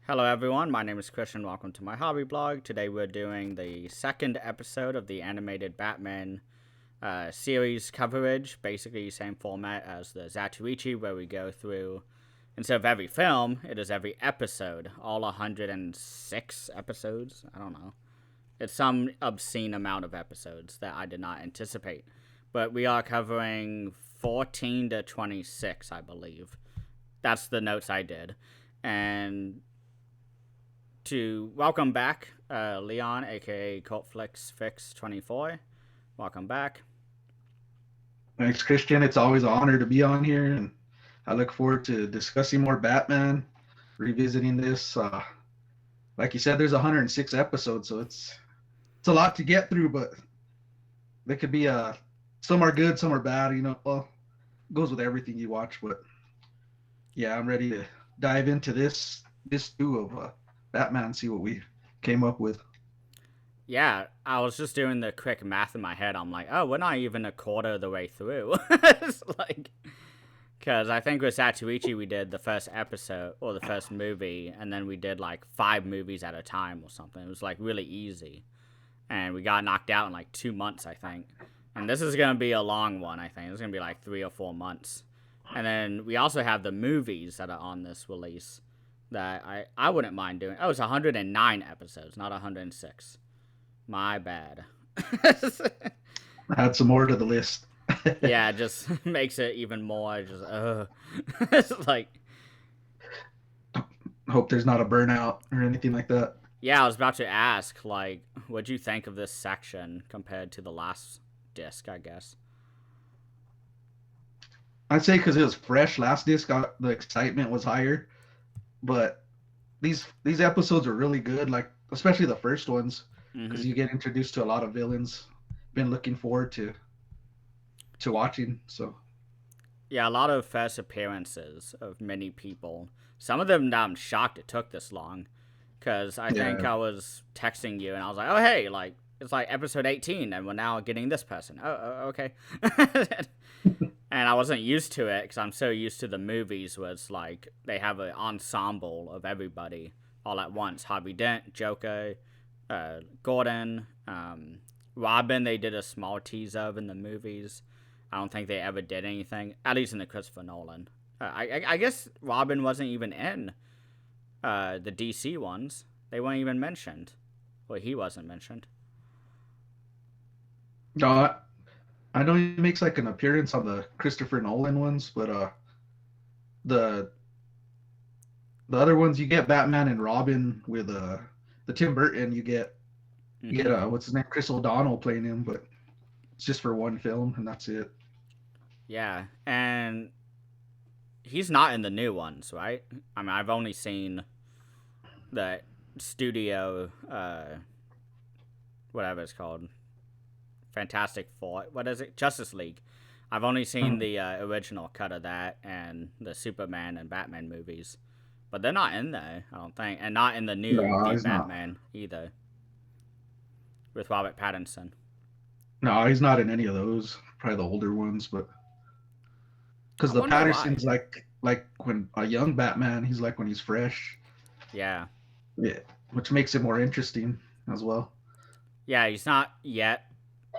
Hello everyone, my name is Christian. Welcome to my hobby blog. Today we're doing the second episode of the animated Batman series coverage. Basically same format as the Zatoichi, where we go through, instead of every film, it is every episode. All 106 episodes? I don't know. It's some obscene amount of episodes that I did not anticipate. But we are covering 14 to 26, I believe. That's the notes I did. And to welcome back Leon, aka Cultflixfix24. Welcome back. Thanks, Christian. It's always an honor to be on here, and I look forward to discussing more Batman, revisiting this. Like you said, there's 106 episodes, so it's a lot to get through, but they could be some are good, some are bad. Well, it goes with everything you watch. But yeah, I'm ready to dive into this too of Batman, see what we came up with. Yeah, I was just doing the quick math in my head. I'm like, oh, we're not even a quarter of the way through. It's like, because I think with Zatoichi we did the first episode or the first movie, and then we did like 5 movies at a time or something. It was like really easy, and we got knocked out in like 2 months, I think. And this is gonna be a long one. I think it's gonna be like 3 or 4 months. And then we also have the movies that are on this release that I wouldn't mind doing. Oh, it's 109 episodes, not 106. My bad. Add some more to the list. Yeah, it just makes it even more just it's like, Hope there's not a burnout or anything like that. yeah, I was about to ask, like, what'd you think of this section compared to the last disc, I guess? I'd say because it was fresh last disc, the excitement was higher. But these episodes are really good, like especially the first ones, because Mm-hmm. you get introduced to a lot of villains. Been looking forward to watching. So Yeah, a lot of first appearances of many people. Some of them I'm shocked it took this long. Because I think yeah, I was texting you and I was like, oh, hey, like, it's like episode 18 and we're now getting this person. Okay. And I wasn't used to it because I'm so used to the movies where it's like they have an ensemble of everybody all at once. Harvey Dent, Joker, Gordon, Robin, they did a small teaser of in the movies. I don't think they ever did anything, at least in the Christopher Nolan. I guess Robin wasn't even in the DC ones. They weren't even mentioned. Well, he wasn't mentioned. no, I know he makes like an appearance on the Christopher Nolan ones, but the the other ones you get Batman and Robin with the Tim Burton. You get Mm-hmm. what's his name, Chris O'Donnell playing him, but it's just for one film and that's it. Yeah, and he's not in the new ones, right? I mean, I've only seen the studio, whatever it's called, Fantastic Four. What is it? Justice League. I've only seen the original cut of that and the Superman and Batman movies, but they're not in there, I don't think, and not in the No, new he's not. Batman either with Robert Pattinson. No, he's not in any of those. Probably the older ones, but I because the wonder why. Patterson's like when a young Batman, he's like when he's fresh. Yeah, Yeah, which makes it more interesting as well. yeah, he's not yet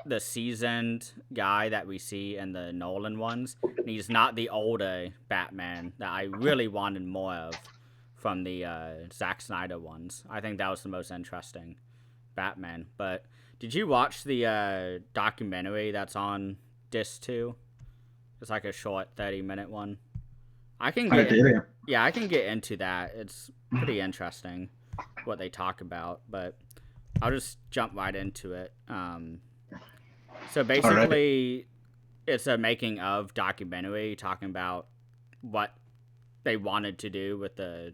the seasoned guy that we see in the Nolan ones. And he's not the older Batman that I really wanted more of from the Zack Snyder ones. I think that was the most interesting Batman. But did you watch the documentary that's on Disc 2? It's like a short 30-minute one. I can I get didn't. Yeah, I can get into that. It's pretty interesting what they talk about, but I'll just jump right into it. So All right. basically, it's a making of documentary talking about what they wanted to do with the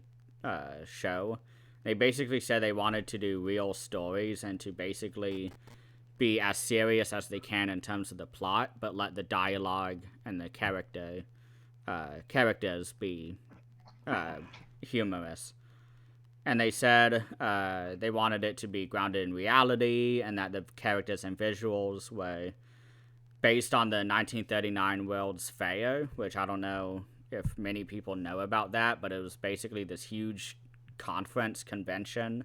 show. They basically said they wanted to do real stories and to basically be as serious as they can in terms of the plot, but let the dialogue and the characters be uh, humorous. And they said they wanted it to be grounded in reality and that the characters and visuals were based on the 1939 World's Fair, which I don't know if many people know about that, but it was basically this huge conference convention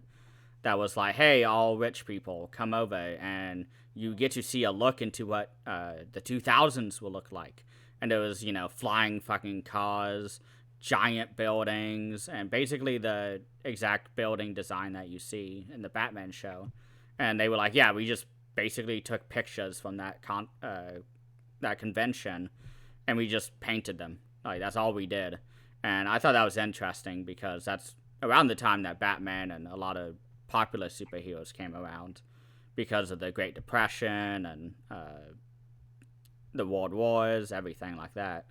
that was like, hey, all rich people, come over, and you get to see a look into what the 2000s will look like. And it was, flying fucking cars, giant buildings, and basically the exact building design that you see in the Batman show. And they were like, yeah, we just basically took pictures from that convention, and we just painted them. Like, that's all we did. And I thought that was interesting because that's around the time that Batman and a lot of popular superheroes came around because of the Great Depression and the World Wars, everything like that.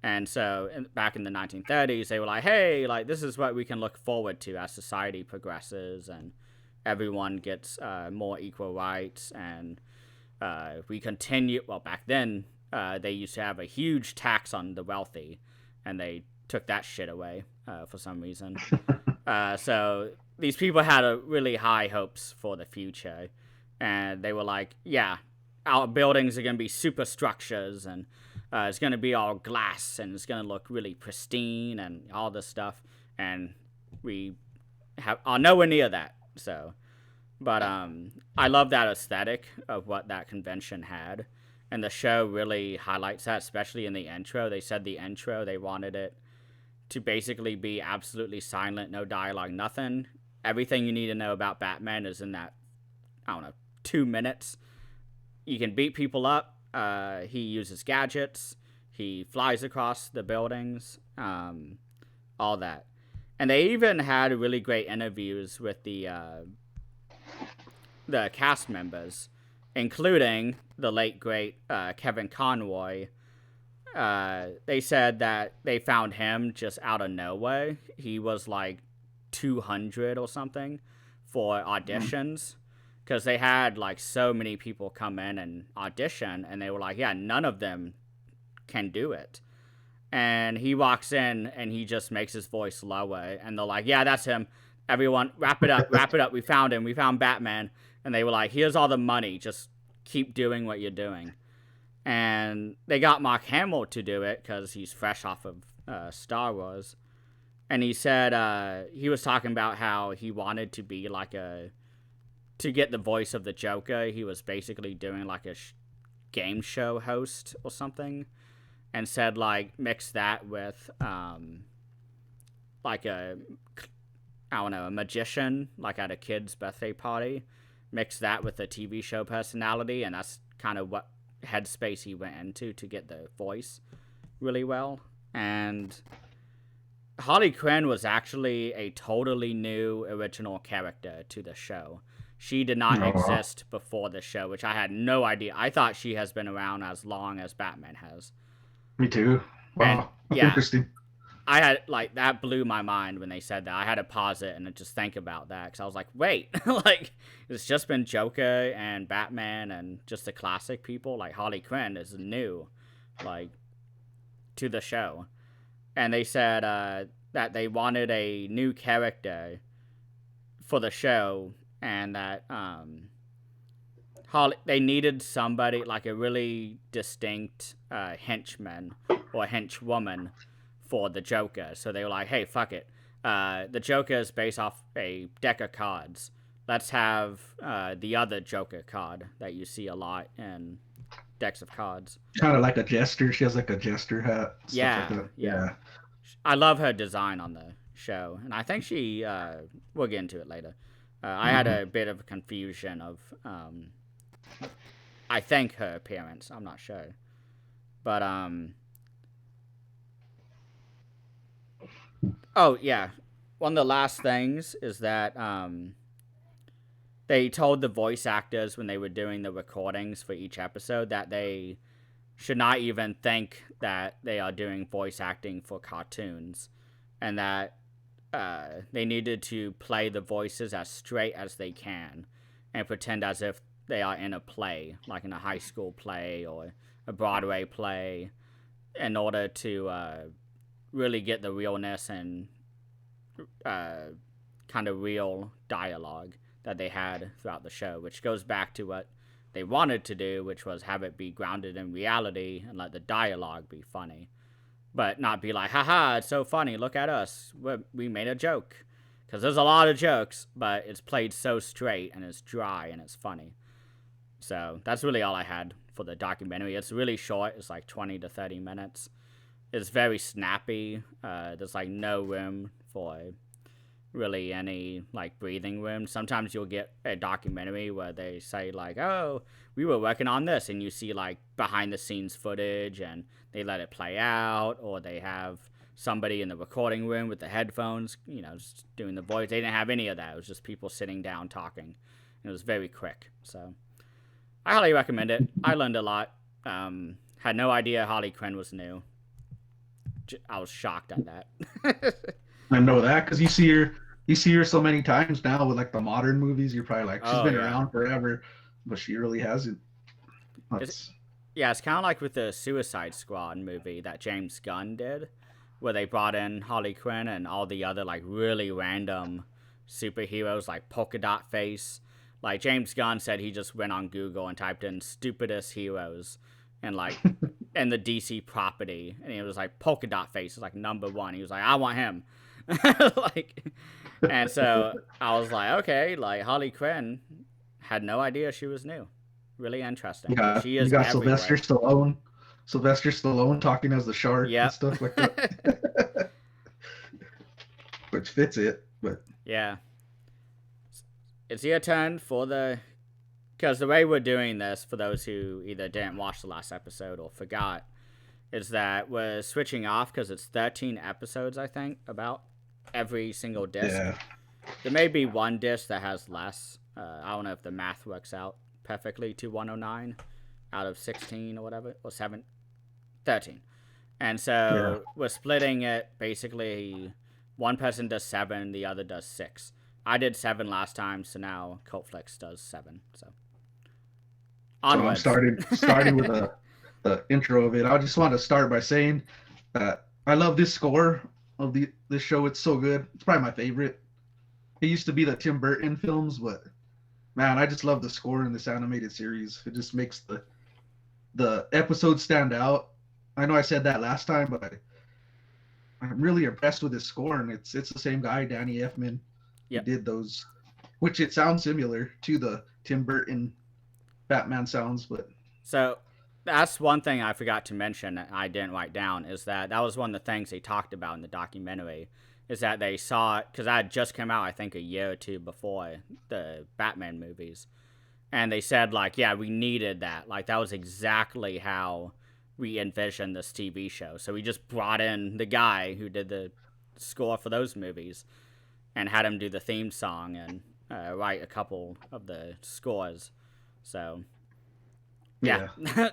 And so back in the 1930s, they were like, hey, like, this is what we can look forward to as society progresses and everyone gets more equal rights. And we continue, well, back then, they used to have a huge tax on the wealthy, and they took that shit away for some reason. So these people had really high hopes for the future, and they were like, yeah, our buildings are going to be superstructures, and it's going to be all glass, and it's going to look really pristine and all this stuff, and we are nowhere near that. So, but I love that aesthetic of what that convention had, and the show really highlights that, especially in the intro. They said the intro, they wanted it to basically be absolutely silent, no dialogue, nothing. Everything you need to know about Batman is in that, 2 minutes. You can beat people up. He uses gadgets. He flies across the buildings. All that. And they even had really great interviews with the cast members, including the late, great Kevin Conroy. They said that they found him just out of nowhere. He was like 200 or something for auditions, because they had like so many people come in and audition, and they were like, yeah, none of them can do it. And he walks in and he just makes his voice lower, and they're like, yeah, that's him. Everyone, wrap it up, wrap it up. We found him. We found Batman. And they were like, here's all the money. Just keep doing what you're doing. And they got Mark Hamill to do it because he's fresh off of Star Wars. And he said he was talking about how he wanted to be like to get the voice of the Joker. He was basically doing like a game show host or something. And said, like, mix that with like a magician, like at a kid's birthday party. Mix that with a TV show personality, and that's kind of what headspace he went into to get the voice really well. And Harley Quinn was actually a totally new original character to the show. She did not exist before the show, which I had no idea. I thought she has been around as long as Batman has. Me too. Wow. That's interesting. I had, like, that blew my mind when they said that. I had to pause it and just think about that, because I was like, wait, like, it's just been Joker and Batman and just the classic people. Like, Harley Quinn is new, like, to the show. And they said that they wanted a new character for the show, and that they needed somebody, like a really distinct henchman or henchwoman for the Joker. So they were like, hey, fuck it. The Joker is based off a deck of cards. Let's have the other Joker card that you see a lot in decks of cards. Kind of like a jester. She has like a jester hat. Yeah. I love her design on the show. And I think she, we'll get into it later. I had a bit of a confusion of, I think her appearance. I'm not sure. But, oh, yeah. One of the last things is that they told the voice actors when they were doing the recordings for each episode that they should not even think that they are doing voice acting for cartoons, and that they needed to play the voices as straight as they can and pretend as if they are in a play, like in a high school play or a Broadway play, in order to really get the realness and kind of real dialogue that they had throughout the show, which goes back to what they wanted to do, which was have it be grounded in reality and let the dialogue be funny, but not be like, haha, it's so funny, look at us, we made a joke. because there's a lot of jokes, but it's played so straight and it's dry and it's funny. So that's really all I had for the documentary. It's really short. It's like 20 to 30 minutes. It's very snappy. There's like no room for really any like breathing room. Sometimes you'll get a documentary where they say like, oh, we were working on this, and you see like behind the scenes footage and they let it play out, or they have somebody in the recording room with the headphones, just doing the voice. They didn't have any of that. It was just people sitting down talking. It was very quick. So I highly recommend it. I learned a lot. Had no idea Harley Quinn was new. I was shocked at that. I know that because you see her so many times now with like the modern movies. You're probably like, she's been around forever, but she really hasn't. It's kind of like with the Suicide Squad movie that James Gunn did, where they brought in Harley Quinn and all the other like really random superheroes like Polka Dot Face. Like James Gunn said he just went on Google and typed in stupidest heroes and like in the DC property, and he was like Polka Dot Face is like #1. He was like, I want him. And so I was like, okay, like Harley Quinn, had no idea she was new. Really interesting. She is. You got everywhere. Sylvester Stallone talking as the shark and stuff like that. Which fits it, but yeah. It's your turn because the way we're doing this, for those who either didn't watch the last episode or forgot, is that we're switching off because it's 13 episodes, I think, about every single disc. Yeah. There may be one disc that has less. I don't know if the math works out perfectly to 109 out of 16 or whatever, or 13. And so we're splitting it basically. One person does 7, the other does 6. I did 7 last time, so now Cultflix does 7. So onwards. So I'm starting with the intro of it. I just want to start by saying that I love this score of this show. It's so good. It's probably my favorite. It used to be the Tim Burton films, but man, I just love the score in this animated series. It just makes the episodes stand out. I know I said that last time, but I'm really impressed with his score, and it's the same guy, Danny Elfman, who did those, which it sounds similar to the Tim Burton Batman sounds. But so that's one thing I forgot to mention that I didn't write down, is that was one of the things they talked about in the documentary, is that they saw it, because that had just come out, I think, a year or two before the Batman movies. And they said, like, yeah, we needed that. Like, that was exactly how we envisioned this TV show. So we just brought in the guy who did the score for those movies and had him do the theme song and write a couple of the scores. So, yeah.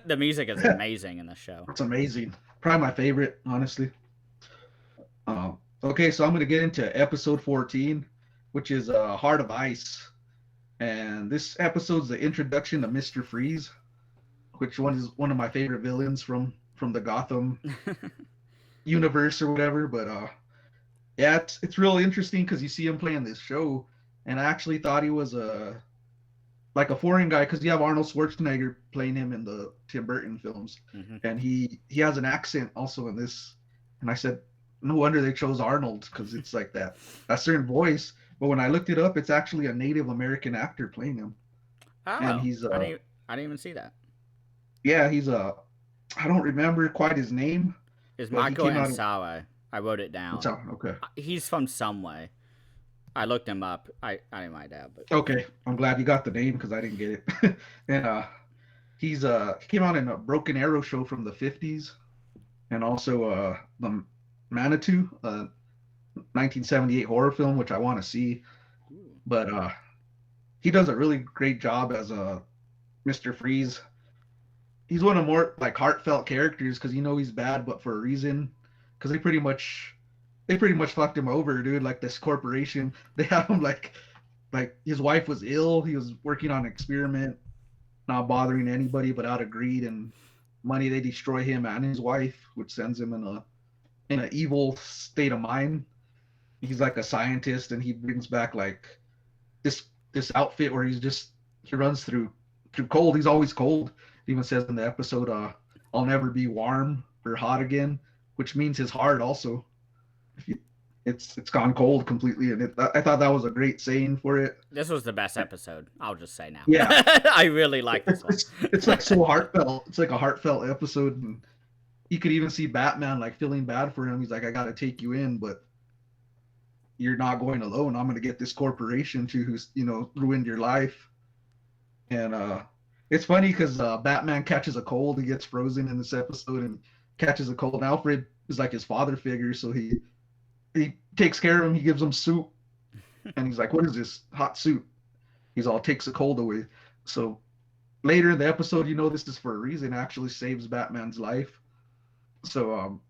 The music is amazing in the show. It's amazing. Probably my favorite, honestly. Okay, so I'm going to get into episode 14, which is Heart of Ice. And this episode's the introduction to Mr. Freeze, which is one of my favorite villains from the Gotham universe or whatever. But yeah, it's real interesting because you see him playing this show, and I actually thought he was like a foreign guy, because you have Arnold Schwarzenegger playing him in the Tim Burton films, and he has an accent also in this. And I said, no wonder they chose Arnold, because it's like that certain voice. But when I looked it up, it's actually a Native American actor playing him. Oh, and he's I didn't even see that. Yeah, he's I don't remember quite his name. It's Michael Ansawa. I wrote it down. Okay. He's from somewhere. I looked him up. I didn't write that, but okay. I'm glad you got the name, because I didn't get it. And he came out in a Broken Arrow show from the 50s, and also the Manitou, 1978 horror film, which I want to see. But he does a really great job as Mr. Freeze. He's one of more like heartfelt characters, because he's bad, but for a reason. Because they pretty much fucked him over, dude. Like this corporation, they have him like his wife was ill. He was working on an experiment, not bothering anybody, but out of greed and money, they destroy him and his wife, which sends him in an evil state of mind. He's like a scientist, and he brings back like this outfit where he runs through cold. He's always cold. He even says in the episode, I'll never be warm or hot again, which means his heart also. it's gone cold completely, and I thought that was a great saying for it. This was the best episode. I'll just say now. Yeah, I really like this one. it's like so heartfelt. It's like a heartfelt episode, and you could even see Batman like feeling bad for him. He's like, I got to take you in, but you're not going alone. I'm going to get this corporation to who's ruined your life. And it's funny because Batman catches a cold. He gets frozen in this episode and catches a cold. And Alfred is like his father figure, so he takes care of him. He gives him soup, and he's like, "What is this hot soup?" He's all takes the cold away. So later in the episode, this is for a reason. It actually saves Batman's life. So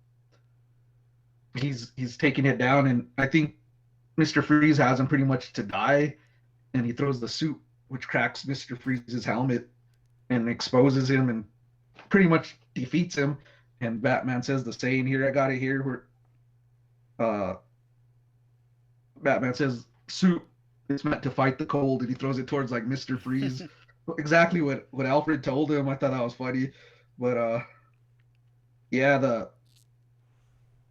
he's taking it down, and I think Mr. Freeze has him pretty much to die, and he throws the soup, which cracks Mr. Freeze's helmet and exposes him and pretty much defeats him. And Batman says the saying here, I got it here, where Batman says, soup, it's meant to fight the cold, and he throws it towards like Mr. Freeze. Exactly what Alfred told him. I thought that was funny. But yeah,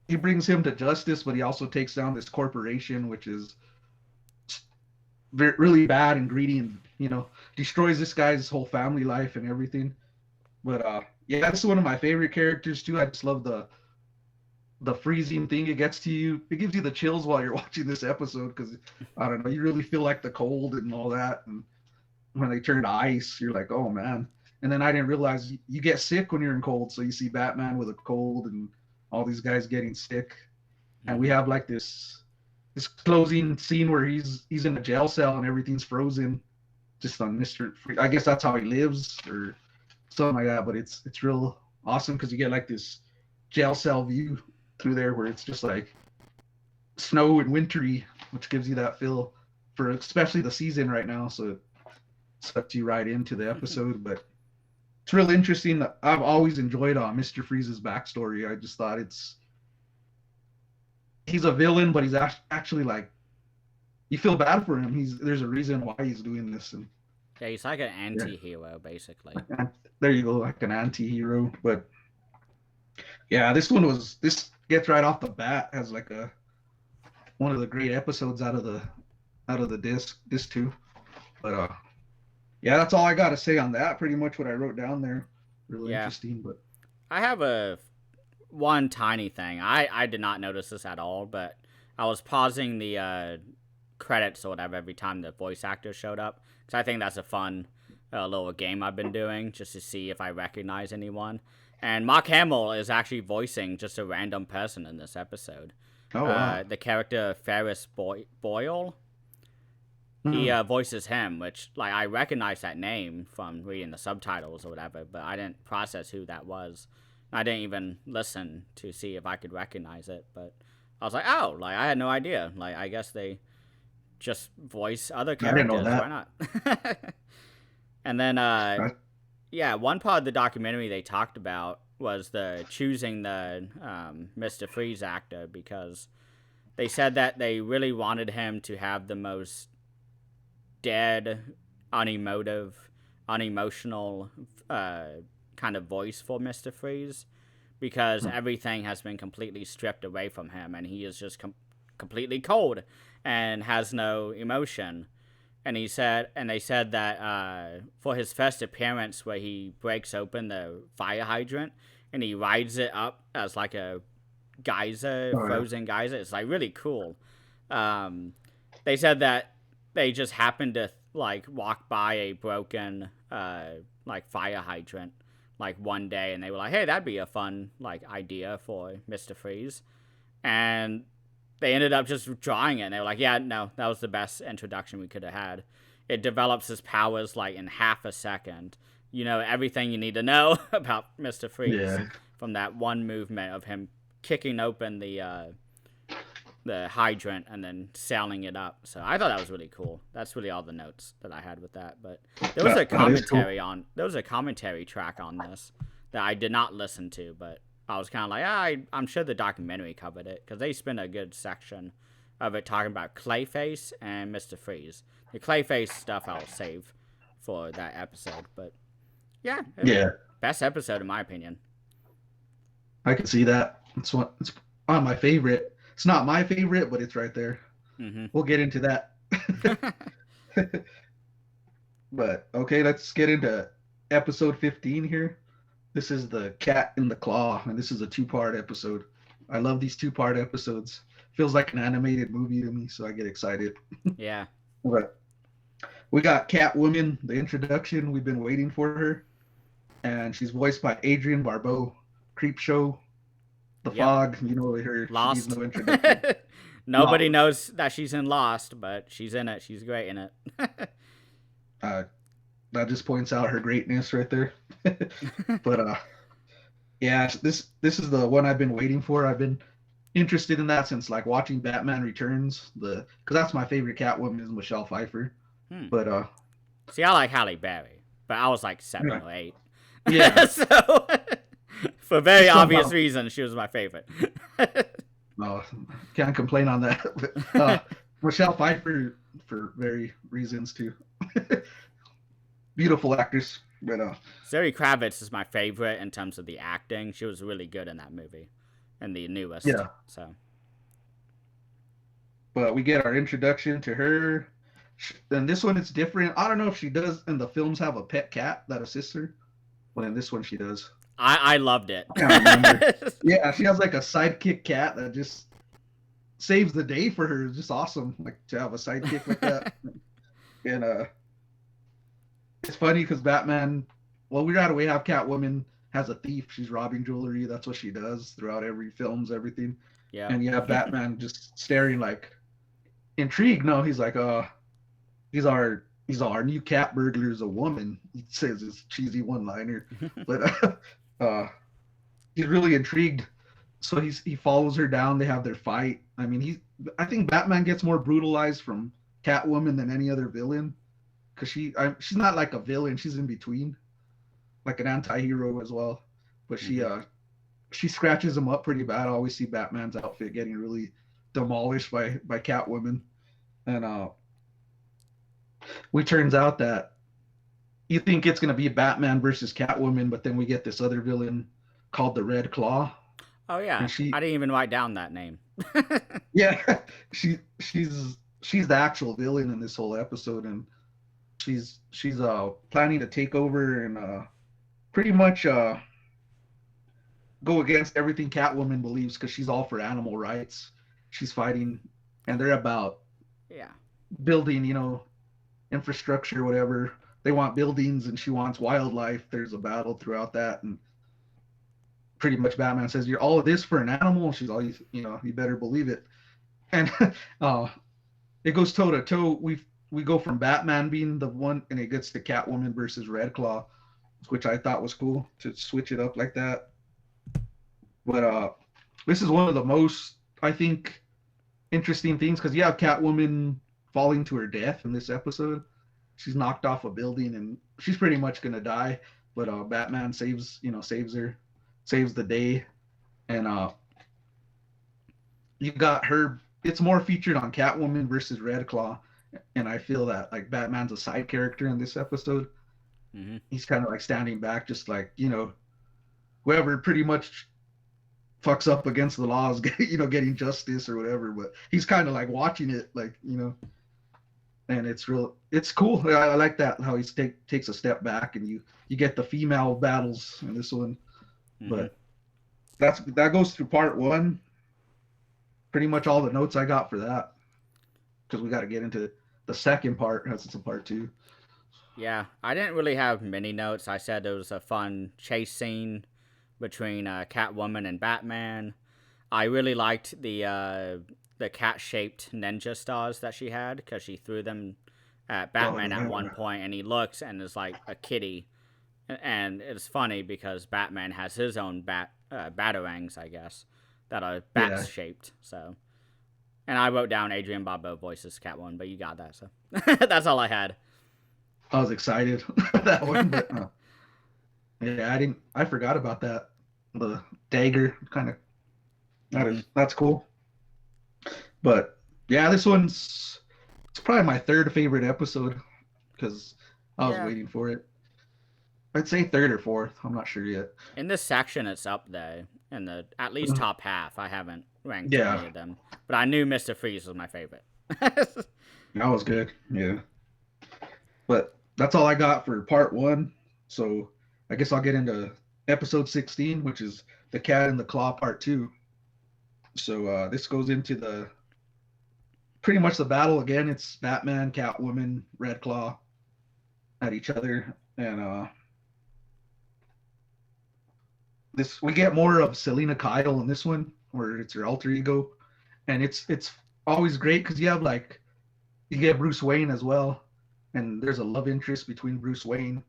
he brings him to justice, but he also takes down this corporation, which is really bad and greedy, and destroys this guy's whole family life and everything. But yeah, that's one of my favorite characters too. I just love the freezing thing. It gets to you. It gives you the chills while you're watching this episode, because I don't know, you really feel like the cold and all that. And when they turn to ice, you're like, oh man. And then I didn't realize you get sick when you're in cold. So you see Batman with a cold and all these guys getting sick. And we have like this closing scene where he's in a jail cell and everything's frozen, just on Mr. Freeze. I guess that's how he lives or something like that. But it's real awesome because you get like this jail cell view through there where it's just like snow and wintry, which gives you that feel for especially the season right now. So it sucks you right into the episode. But it's really interesting. I've always enjoyed Mr. Freeze's backstory. I just thought he's a villain, but he's actually like, you feel bad for him. There's a reason why he's doing this. And yeah, he's like an anti-hero, basically. There you go, like an anti-hero. But yeah, this gets right off the bat as like one of the great episodes out of the disc too. But yeah, that's all I got to say on that. Pretty much what I wrote down there. Really interesting. But I have one tiny thing. I did not notice this at all, but I was pausing the credits or whatever every time the voice actor showed up, because I think that's a fun little game I've been doing just to see if I recognize anyone. And Mark Hamill is actually voicing just a random person in this episode. Oh, wow. The character Ferris Boyle. He voices him, which, like, I recognize that name from reading the subtitles or whatever, but I didn't process who that was. I didn't even listen to see if I could recognize it, but I was like, oh, like, I had no idea. Like, I guess they just voice other characters. Why not? And then, yeah, one part of the documentary they talked about was choosing the Mr. Freeze actor, because they said that they really wanted him to have the most dead, unemotional kind of voice for Mr. Freeze, because everything has been completely stripped away from him, and he is just completely cold and has no emotion. And they said that for his first appearance, where he breaks open the fire hydrant and he rides it up as like a geyser, frozen geyser, it's like really cool. They said that they just happened to like walk by a broken like fire hydrant like one day, and they were like, hey, that'd be a fun like idea for Mr. Freeze. And they ended up just drawing it, and they were like, yeah, no, that was the best introduction we could have had. It develops his powers like in half a second. You know everything you need to know about Mr. Freeze from that one movement of him kicking open the hydrant and then sailing it up. So I thought that was really cool. That's really all the notes that I had with that. But there was a commentary track on this that I did not listen to, but I was kind of like, I'm sure the documentary covered it, because they spent a good section of it talking about Clayface and Mr. Freeze. The Clayface stuff I'll save for that episode, but yeah, best episode in my opinion. I can see that. It's one of my favorite. It's not my favorite, but it's right there. Mm-hmm. We'll get into that. But okay, let's get into episode 15 here. This is the Cat in the Claw, and this is a two-part episode. I love these two-part episodes. Feels like an animated movie to me, so I get excited. Yeah. But we got Catwoman, the introduction. We've been waiting for her, and she's voiced by Adrienne Barbeau. Creep Show, The Yep. Fog. You know her. She needs Lost. no introduction. Nobody knows that she's in Lost, but she's in it. She's great in it. Uh, that just points out her greatness right there. But yeah, this is the one I've been waiting for. I've been interested in that since like watching Batman Returns. Because that's my favorite Catwoman is Michelle Pfeiffer. But see, I like Halle Berry, but I was like 7 or 8. Yeah. So for very obvious reasons, she was my favorite. No, can't complain on that. Michelle Pfeiffer for very reasons too. Beautiful actress, but Zoe Kravitz is my favorite in terms of the acting. She was really good in that movie, and the newest. Yeah. So. But we get our introduction to her. And this one it's different. I don't know if she does in the films have a pet cat that assists her. But in this one she does. I loved it. I can't remember. Yeah, she has like a sidekick cat that just saves the day for her. It's just awesome, like to have a sidekick like that. And it's funny because Batman, well, we right away have Catwoman has a thief. She's robbing jewelry. That's what she does throughout every films, everything. Yeah. And you have Batman just staring like intrigued. No, he's like, he's our new cat burglar is a woman. He says this cheesy one-liner, but he's really intrigued. So he follows her down. They have their fight. I mean, I think Batman gets more brutalized from Catwoman than any other villain, because she's not like a villain. She's in between, like an anti-hero as well. But she scratches him up pretty bad. I always see Batman's outfit getting really demolished by Catwoman, and we turns out that you think it's gonna be Batman versus Catwoman, but then we get this other villain called the Red Claw. Oh yeah, I didn't even write down that name. Yeah, she's the actual villain in this whole episode, and she's planning to take over and pretty much go against everything Catwoman believes, because she's all for animal rights. She's fighting, and they're about building, infrastructure, whatever. They want buildings, and she wants wildlife. There's a battle throughout that, and pretty much Batman says, "You're all of this for an animal?" She's all, you better believe it. And it goes toe to toe. We go from Batman being the one, and it gets to Catwoman versus Red Claw, which I thought was cool to switch it up like that. But this is one of the most, I think, interesting things, because you have Catwoman falling to her death in this episode. She's knocked off a building, and she's pretty much gonna die. But Batman saves her, saves the day, and you got her. It's more featured on Catwoman versus Red Claw, and I feel that like Batman's a side character in this episode. Mm-hmm. He's kind of like standing back, just like whoever pretty much fucks up against the laws, getting justice or whatever. But he's kind of like watching it, like and it's cool. I like that how he takes a step back, and you get the female battles in this one. Mm-hmm. But that goes through part one. Pretty much all the notes I got for that, because we got to get into the second part as it's a part two. Yeah, I didn't really have many notes. I said it was a fun chase scene between Catwoman and Batman. I really liked the cat-shaped ninja stars that she had, because she threw them at Batman at one point, and he looks and is like a kitty. And it's funny because Batman has his own batarangs, I guess, that are bat-shaped. So, and I wrote down Adrienne Barbeau voices Catwoman, but you got that, so that's all I had. I was excited that one, but yeah, I forgot about that. The dagger kind of that's cool. But yeah, this it's probably my third favorite episode, because I was waiting for it. I'd say third or fourth. I'm not sure yet. In this section, it's up there in the at least top half. I haven't ranked Yeah, any of them. But I knew Mr. Freeze was my favorite. that was good. Yeah, but that's all I got for part one. So I guess I'll get into episode 16, which is the Cat and the Claw part two. So this goes into the pretty much the battle again. It's Batman, Catwoman, Red Claw at each other, and this we get more of Selena Kyle in this one, where it's her alter ego, and it's always great because you have like you get Bruce Wayne as well, and there's a love interest between Bruce Wayne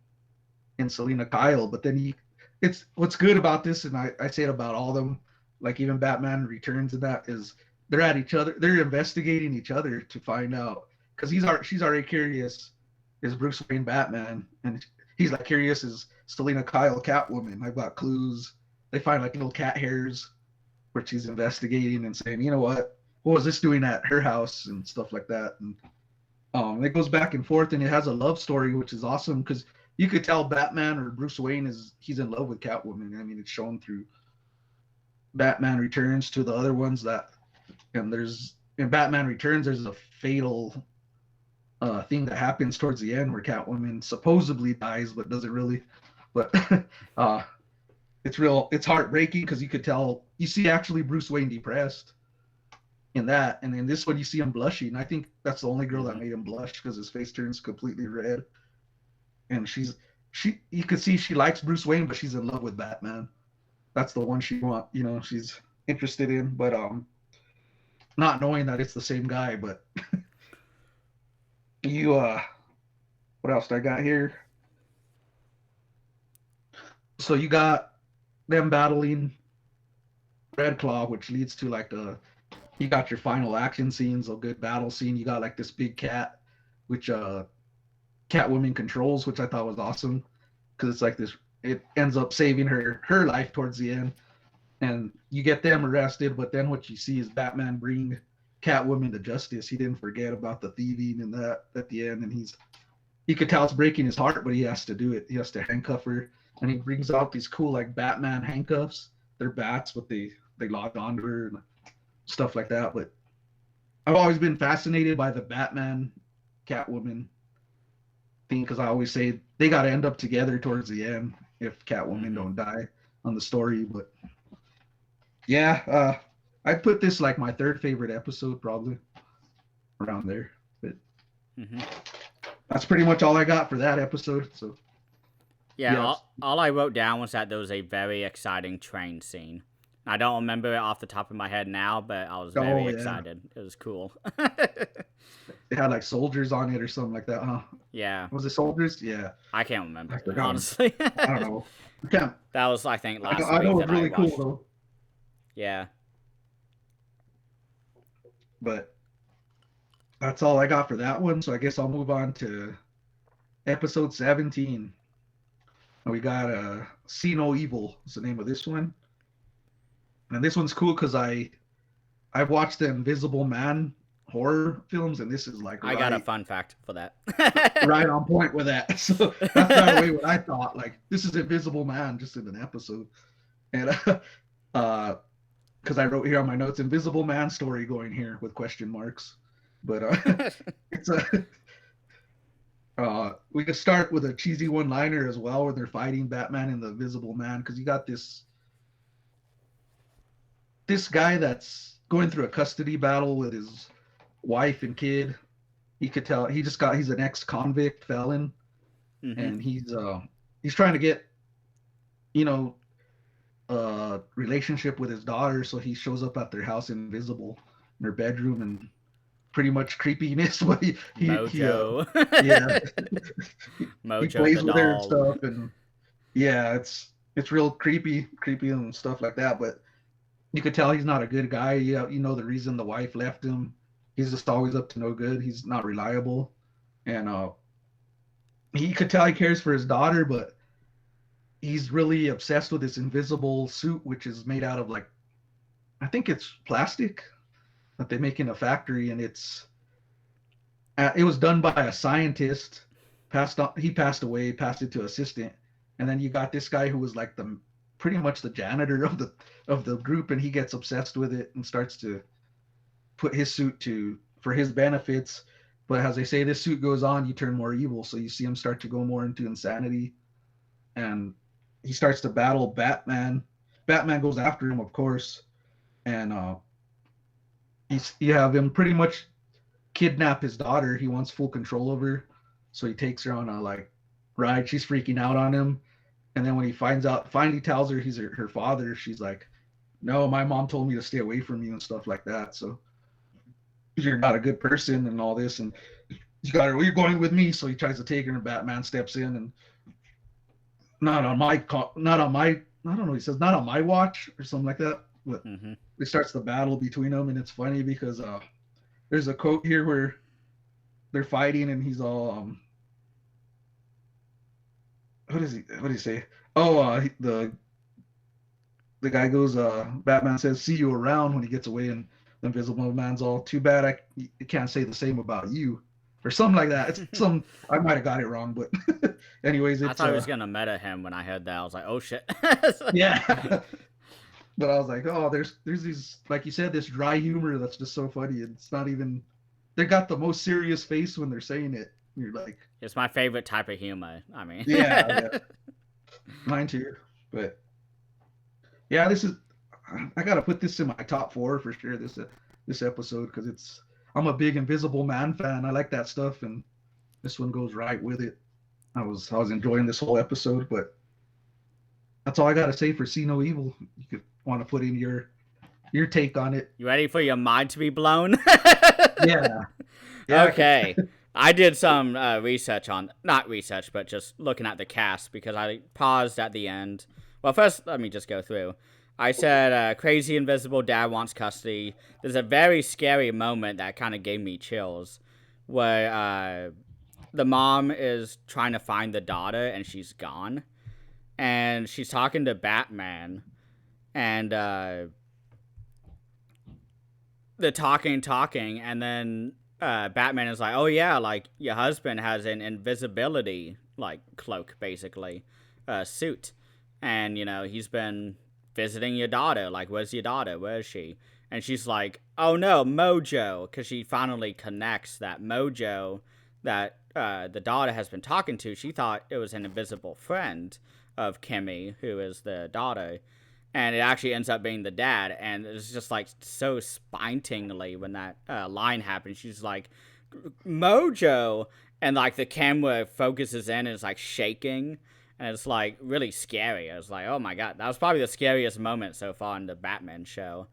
and Selena Kyle. But then it's what's good about this, and I say it about all of them, like even Batman Returns and that is they're at each other, they're investigating each other to find out because she's already curious is Bruce Wayne Batman, and he's like curious is Selena Kyle Catwoman. I've got clues. They find like little cat hairs where she's investigating and saying, you know what was this doing at her house and stuff like that. And it goes back and forth, and it has a love story, which is awesome because you could tell Batman or Bruce Wayne he's in love with Catwoman. I mean, it's shown through Batman Returns to the other ones that, and there's in Batman Returns there's a fatal thing that happens towards the end where Catwoman supposedly dies but doesn't really. But it's heartbreaking because you could tell you see actually Bruce Wayne depressed in that, and in this one you see him blushing. I think that's the only girl that made him blush because his face turns completely red, and you could see she likes Bruce Wayne, but she's in love with Batman. That's the one she she's interested in, but not knowing that it's the same guy. But you what else do I got here? So you got them battling Red Claw, which leads to like you got your final action scenes, a good battle scene. You got like this big cat, which Catwoman controls, which I thought was awesome because it's like this. It ends up saving her life towards the end, and you get them arrested. But then what you see is Batman bring Catwoman to justice. He didn't forget about the thieving and that at the end, and you could tell it's breaking his heart, but he has to do it. He has to handcuff her, and he brings out these cool like Batman handcuffs. They're bats, but they lock onto her and stuff like that. But I've always been fascinated by the Batman Catwoman thing because I always say they got to end up together towards the end if Catwoman don't die on the story. But yeah, I'd put this like my third favorite episode, probably around there. But that's pretty much all I got for that episode. So yeah, all I wrote down was that there was a very exciting train scene. I don't remember it off the top of my head now, but I was very excited. It was cool. It had like soldiers on it or something like that, huh? Yeah. Was it soldiers? Yeah. I can't remember, honestly. I don't know. That was, I think, last week. I know it's really cool, though. Yeah. But that's all I got for that one, so I guess I'll move on to episode 17. We got See No Evil is the name of this one. And this one's cool because I've watched the Invisible Man horror films, and this is like I got a fun fact for that. Right on point with that. So that's right away what I thought. Like, this is Invisible Man just in an episode. And because I wrote here on my notes, Invisible Man story going here with question marks. But it's we could start with a cheesy one-liner as well, where they're fighting Batman and the Invisible Man, because you got this guy that's going through a custody battle with his wife and kid. You could tell he's an ex-convict felon, and he's trying to get a relationship with his daughter, so he shows up at their house invisible in their bedroom, and pretty much creepiness. But Mojo. Mojo, he plays with her and stuff, and yeah, it's real creepy and stuff like that. But you could tell he's not a good guy. You know the reason the wife left him. He's just always up to no good. He's not reliable, and he could tell he cares for his daughter, but he's really obsessed with this invisible suit, which is made out of like, I think it's plastic that they make in a factory, and it was done by a scientist. He passed away, passed it to assistant, and then you got this guy who was like the pretty much the janitor of the group, and he gets obsessed with it and starts to put his suit to for his benefits. But as they say, this suit goes on, you turn more evil. So you see him start to go more into insanity, and he starts to battle Batman. Batman goes after him, of course, and you have him pretty much kidnap his daughter. He wants full control over her, so he takes her on a like ride. She's freaking out on him, and then when he finally tells her he's her father, she's like, "No, my mom told me to stay away from you and stuff like that. So you're not a good person and all this." And you got her. Well, you're going with me. So he tries to take her, and Batman steps in and not on my. I don't know. He says not on my watch or something like that. But it starts the battle between them, and it's funny because there's a quote here where they're fighting, and he's all what do you say? Oh, the guy goes, Batman says, "See you around," when he gets away, and the Invisible Man's all, "Too bad I can't say the same about you," or something like that. It's some I might have got it wrong, but anyways, I thought I was gonna meta him when I heard that. I was like, oh shit. Yeah. But I was like, oh, there's these, like you said, this dry humor that's just so funny. It's not even, they got the most serious face when they're saying it. You're like, it's my favorite type of humor. I mean, yeah. Mine too. But yeah, I gotta put this in my top 4 for sure. This episode, because I'm a big Invisible Man fan. I like that stuff, and this one goes right with it. I was enjoying this whole episode, but that's all I gotta say for See No Evil. You could want to put in your take on it. You ready for your mind to be blown? Yeah. Okay. I did some research not research, but just looking at the cast, because I paused at the end. Well, first, let me just go through. I said, crazy invisible dad wants custody. There's a very scary moment that kind of gave me chills, where the mom is trying to find the daughter, and she's gone. And she's talking to Batman, and they're talking, and then Batman is like, "Oh yeah, like your husband has an invisibility like cloak, basically, suit, and he's been visiting your daughter. Like, where's your daughter? Where is she?" And she's like, "Oh no, Mojo," because she finally connects that Mojo that the daughter has been talking to. She thought it was an invisible friend of Kimmy, who is the daughter. And it actually ends up being the dad, and it's just like so spine-tingly when that line happens. She's like, "Mojo," and like the camera focuses in and it's like shaking, and it's like really scary. I was like, oh my god, that was probably the scariest moment so far in the Batman show.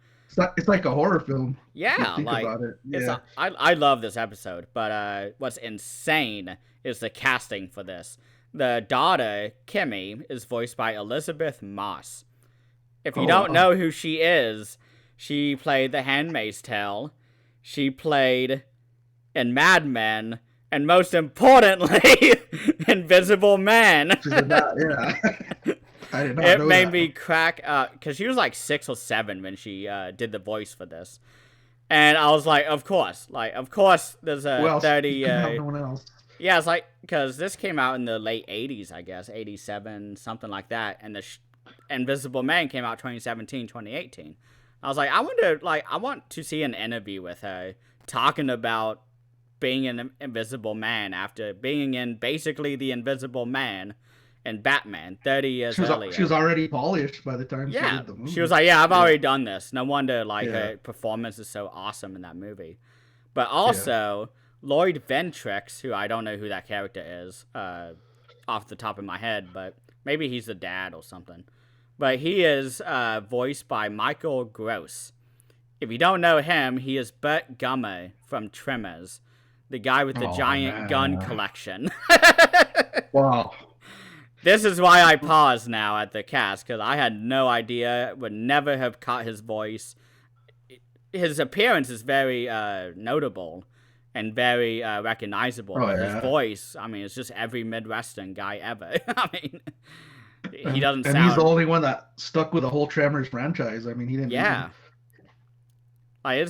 It's like a horror film. Yeah, think like about it. Yeah. I love this episode, but what's insane is the casting for this. The daughter, Kimmy, is voiced by Elizabeth Moss. If you don't know who she is, she played The Handmaid's Tale. She played in Mad Men, and most importantly, Invisible Man. Yeah. I did not know It made that. me crack up, because she was like 6 or 7 when she did the voice for this. And I was like, of course, there's a 30... no one else. Yeah, it's like, because this came out in the late 80s, I guess, 87, something like that, and the Invisible Man came out 2017, 2018. I was like, I want to see an interview with her talking about being an Invisible Man after being in basically the Invisible Man and Batman 30 years earlier. She was already polished by the time she did the movie. She was like, yeah, I've already done this. No wonder her performance is so awesome in that movie. But also, Lloyd Ventrix, who I don't know who that character is off the top of my head, but maybe he's the dad or something. But he is voiced by Michael Gross. If you don't know him, he is Burt Gummer from Tremors, the guy with the giant gun collection. Wow. This is why I pause now at the cast, because I had no idea, would never have caught his voice. His appearance is very notable and very recognizable. But his voice, I mean, it's just every Midwestern guy ever. I mean, he doesn't sound... And he's the only one that stuck with the whole Tremors franchise. I mean, he didn't... Yeah. Like,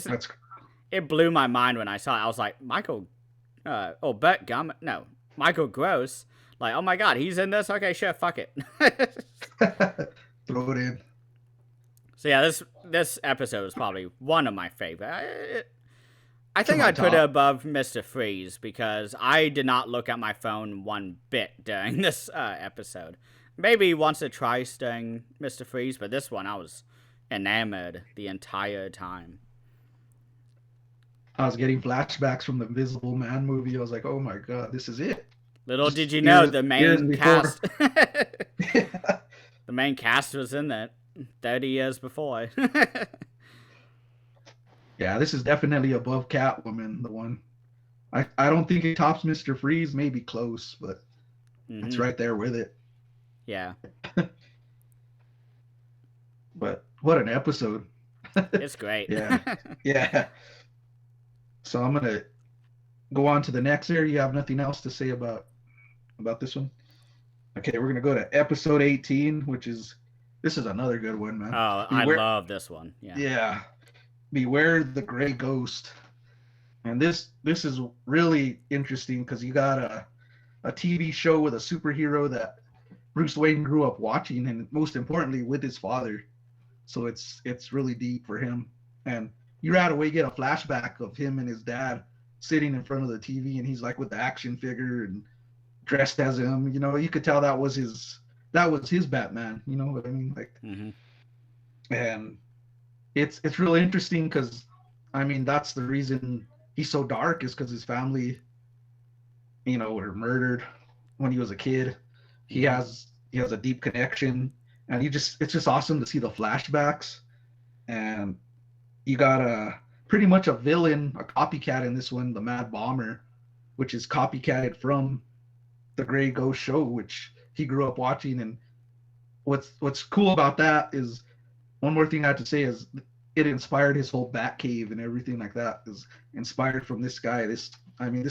it blew my mind when I saw it. I was like, Michael Gross. Like, oh my god, he's in this? Okay, sure, fuck it. throw it in. So yeah, this episode is probably one of my favorite. I To think my I'd put it top. above Mr. Freeze because I did not look at my phone one bit during this episode. Maybe once or twice during Mr. Freeze, but this one I was enamored the entire time. I was getting flashbacks from the Invisible Man movie. I was like, oh my god, this is it. Little Just did you know years the years main before. cast the main cast was in it 30 years before. Yeah, this is definitely above Catwoman, the one. I don't think it tops Mr. Freeze, maybe close, but it's Mhm. right there with it. Yeah. But what an episode. It's great. Yeah. Yeah. So I'm gonna go on to the next area. You have nothing else to say about this one? Okay, we're gonna go to episode 18, which is this is another good one, man. Oh, I Beware, love this one. Yeah. yeah, beware the gray ghost. And this is really interesting because you got a TV show with a superhero that Bruce Wayne grew up watching, and most importantly, with his father. So it's really deep for him. And you right away get a flashback of him and his dad sitting in front of the TV, and he's like with the action figure and dressed as him. You know, you could tell that was his Batman. You know what I mean? Like, Mm-hmm. and it's really interesting because, I mean, that's the reason he's so dark is because his family, you know, were murdered when he was a kid. Mm-hmm. He has a deep connection, and it's just awesome to see the flashbacks. And you got a pretty much a villain, a copycat in this one, the Mad Bomber, which is copycatted from the Gray Ghost show, which he grew up watching. And what's cool about that is one more thing I have to say is it inspired his whole Batcave and everything like that is inspired from this guy. This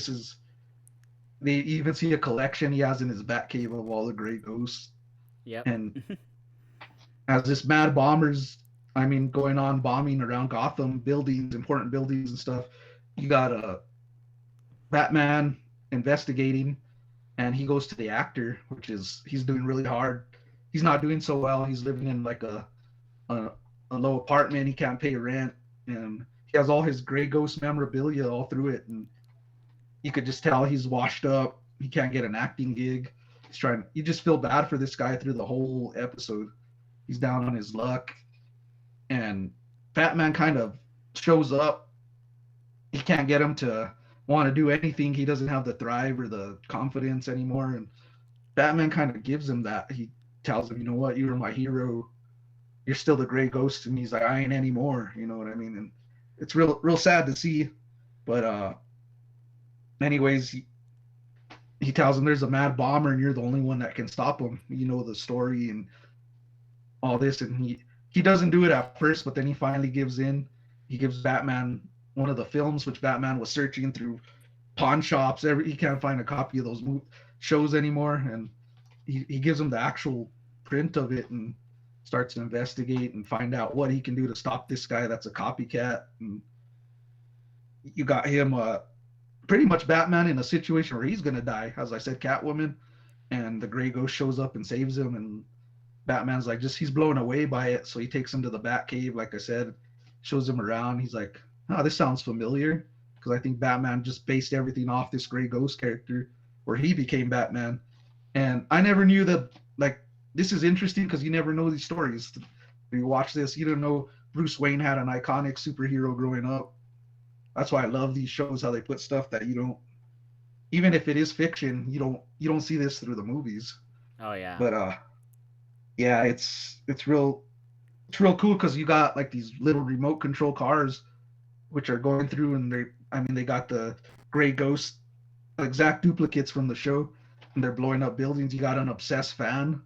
is they even see a collection he has in his Batcave of all the Gray Ghosts. Yep. And as this Mad Bomber's, going on bombing around Gotham, buildings, important buildings and stuff, you got a Batman investigating, and he goes to the actor, which is he's doing really hard. He's not doing so well. He's living in like a, a low apartment. He can't pay rent, and he has all his Gray Ghost memorabilia all through it, and you could just tell he's washed up. He can't get an acting gig. He's trying. You just feel bad for this guy through the whole episode. He's down on his luck, and Batman kind of shows up. He can't get him to want to do anything. He doesn't have the drive or the confidence anymore, and Batman kind of gives him that. He tells him, "You know what? You were my hero. You're still the Gray Ghost." And he's like, "I ain't anymore." You know what I mean? And it's real sad to see, but anyways, he tells him there's a Mad Bomber and you're the only one that can stop him. You know the story and all this, and he doesn't do it at first, but then he finally gives in. He gives Batman one of the films which Batman was searching through pawn shops. He can't find a copy of those shows anymore, and he gives him the actual print of it and starts to investigate and find out what he can do to stop this guy that's a copycat. And you got him pretty much Batman in a situation where he's gonna die. As I said, Catwoman, and the Gray Ghost shows up and saves him, and Batman's like he's blown away by it, so he takes him to the Batcave, like I said, shows him around. He's like, "Oh, this sounds familiar," because I think Batman just based everything off this Gray Ghost character, where he became Batman. And I never knew that. Like, this is interesting because you never know these stories. When you watch this, you don't know Bruce Wayne had an iconic superhero growing up. That's why I love these shows, how they put stuff that you don't, even if it is fiction, you don't see this through the movies. Oh yeah. But yeah, it's real cool because you got like these little remote control cars which are going through, and they got the Gray Ghost exact duplicates from the show, and they're blowing up buildings. You got an obsessed fan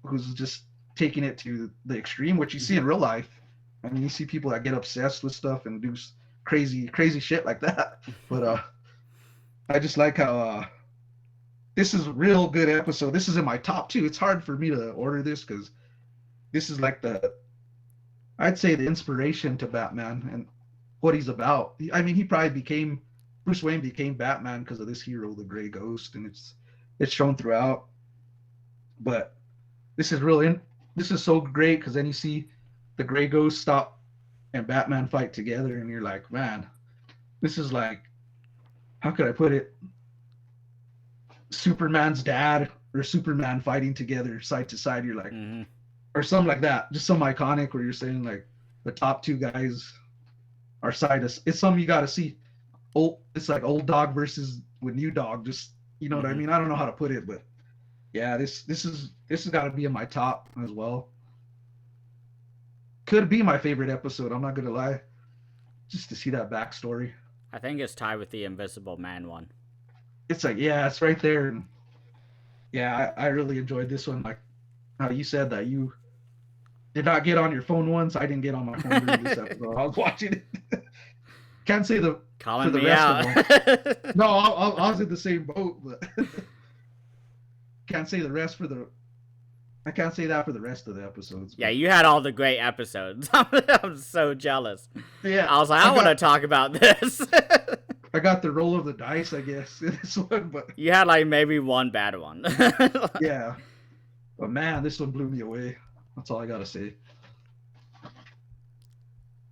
who's just taking it to the extreme, which you see in real life. I mean, you see people that get obsessed with stuff and do crazy shit like that. But I just like how this is a real good episode. This is in my top two. It's hard for me to order this because this is like I'd say the inspiration to Batman and what he's about. I mean, Bruce Wayne became Batman because of this hero, the Gray Ghost, and it's shown throughout. But this is this is so great because then you see the Gray Ghost stop and Batman fight together, and you're like, man, this is like, how could I put it? Superman's dad or Superman fighting together side to side. You're like, or something like that. Just some iconic where you're saying like the top two guys are side. It's something you got to see. It's like old dog versus with new dog. Just you know what I mean. I don't know how to put it, but yeah, this has got to be in my top as well. Could be my favorite episode. I'm not gonna lie, just to see that backstory. I think it's tied with the Invisible Man one. It's like, yeah, it's right there. And yeah, I really enjoyed this one. Like how you said that you did not get on your phone once. I didn't get on my phone during this episode. I was watching it. Can't say the calling me out. No, I was in the same boat, but can't say the rest for the. I can't say that for the rest of the episodes. Yeah, you had all the great episodes. I'm so jealous. Yeah, I was like, I want to talk about this. I got the roll of the dice, I guess, in this one, but you had like maybe one bad one. Yeah, but man, this one blew me away. That's all I gotta say.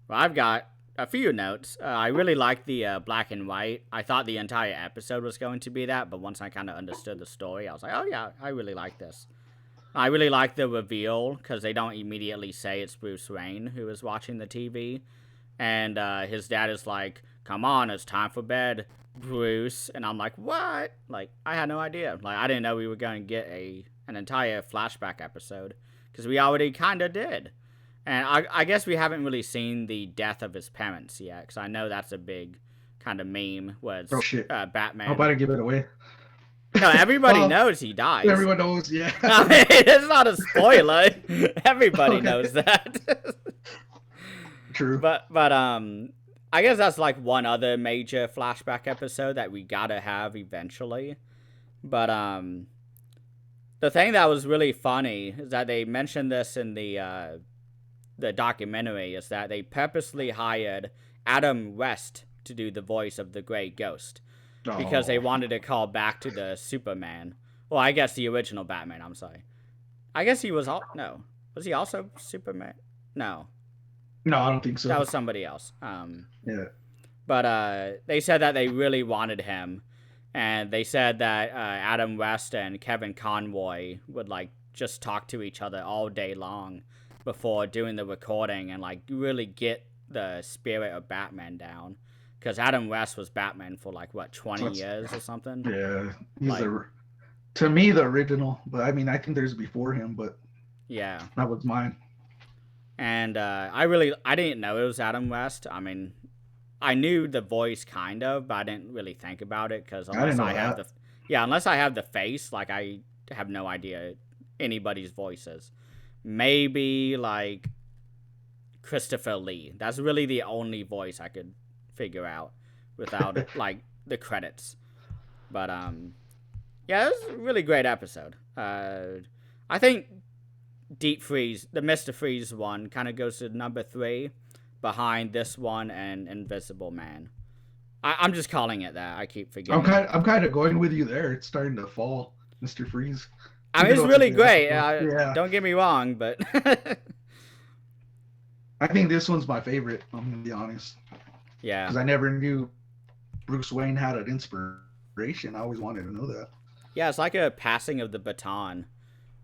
Well, I've got a few notes. I really liked the black and white. I thought the entire episode was going to be that, but once I kind of understood the story, I was like, oh yeah, I really like this. I really like the reveal, because they don't immediately say it's Bruce Wayne who is watching the TV. And his dad is like, come on, it's time for bed, Bruce. And I'm like, what? Like, I had no idea. Like, I didn't know we were going to get an entire flashback episode, because we already kind of did. And I guess we haven't really seen the death of his parents yet, because I know that's a big kind of meme, was Batman. How about I give it away? No, everybody knows he dies. Everyone knows, yeah. I mean, it's not a spoiler. Everybody knows that. True. But I guess that's like one other major flashback episode that we gotta have eventually. But the thing that was really funny is that they mentioned this in the documentary, is that they purposely hired Adam West to do the voice of the Grey Ghost. Because they wanted to call back to the Superman. Well, I guess the original Batman, I'm sorry. I guess he was no. Was he also Superman? No. No, I don't think so. That was somebody else. Yeah. But they said that they really wanted him. And they said that Adam West and Kevin Conroy would like just talk to each other all day long before doing the recording and like really get the spirit of Batman down. Because Adam West was Batman for like, what, 20 years or something? Yeah. He's to me, the original. But I mean, I think there's before him, but yeah, that was mine. And I didn't know it was Adam West. I mean, I knew the voice kind of, but I didn't really think about it because unless I have the face, like I have no idea anybody's voices. Maybe like Christopher Lee. That's really the only voice I could figure out without like the credits. But yeah, it was a really great episode. I think Deep Freeze, the Mr. Freeze one, kind of goes to number 3 behind this one and Invisible Man. I'm just calling it that. I keep forgetting. I'm kind of going with you there. It's starting to fall, Mr. Freeze. I mean, it's really great. Yeah. Don't get me wrong, but I think this one's my favorite. I'm gonna be honest. Yeah. Because I never knew Bruce Wayne had an inspiration. I always wanted to know that. Yeah, it's like a passing of the baton,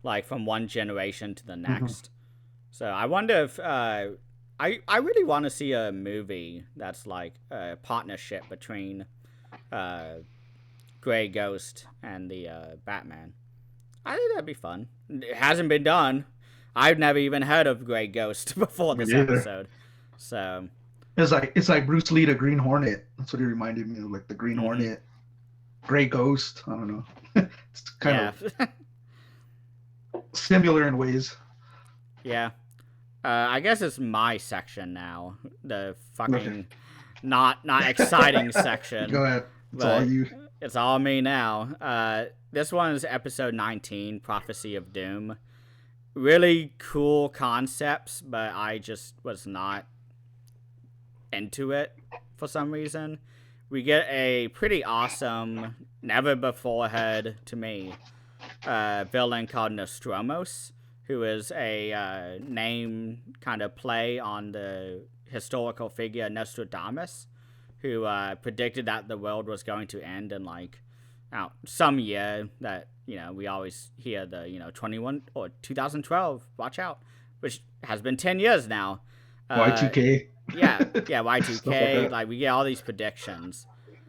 like from one generation to the next. So I wonder if I really want to see a movie that's like a partnership between Grey Ghost and the Batman. I think that'd be fun. It hasn't been done. I've never even heard of Grey Ghost before this episode. So it's like Bruce Lee to Green Hornet. That's what he reminded me of, like the Green Hornet, Grey Ghost. I don't know. It's kind of similar in ways. Yeah. I guess it's my section now. The fucking not exciting section. Go ahead. It's all you. It's all me now. This one is episode 19, Prophecy of Doom. Really cool concepts, but I just was not into it for some reason. We get a pretty awesome, never before heard to me, villain called Nostromos, who is a name kind of play on the historical figure Nostradamus, who predicted that the world was going to end in like some year that, we always hear the, 21 or 2012, watch out, which has been 10 years now. Y2K. Yeah, Y2K. Like like we get all these predictions.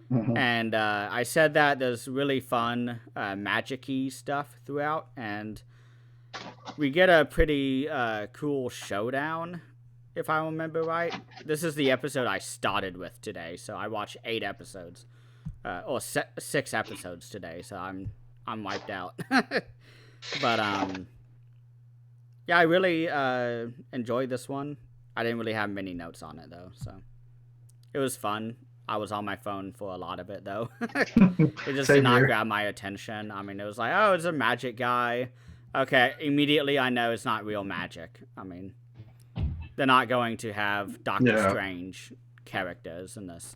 Mm-hmm. And I said that there's really fun magic-y stuff throughout, and we get a pretty cool showdown, if I remember right. This is the episode I started with today, so I watched 8 episodes, or 6 episodes today, so I'm wiped out. But yeah, I really enjoyed this one. I didn't really have many notes on it though, so it was fun. I was on my phone for a lot of it though. It just did not grab my attention. I mean, it was like, oh, it's a magic guy. Okay, immediately I know it's not real magic. I mean, they're not going to have Doctor Strange characters in this.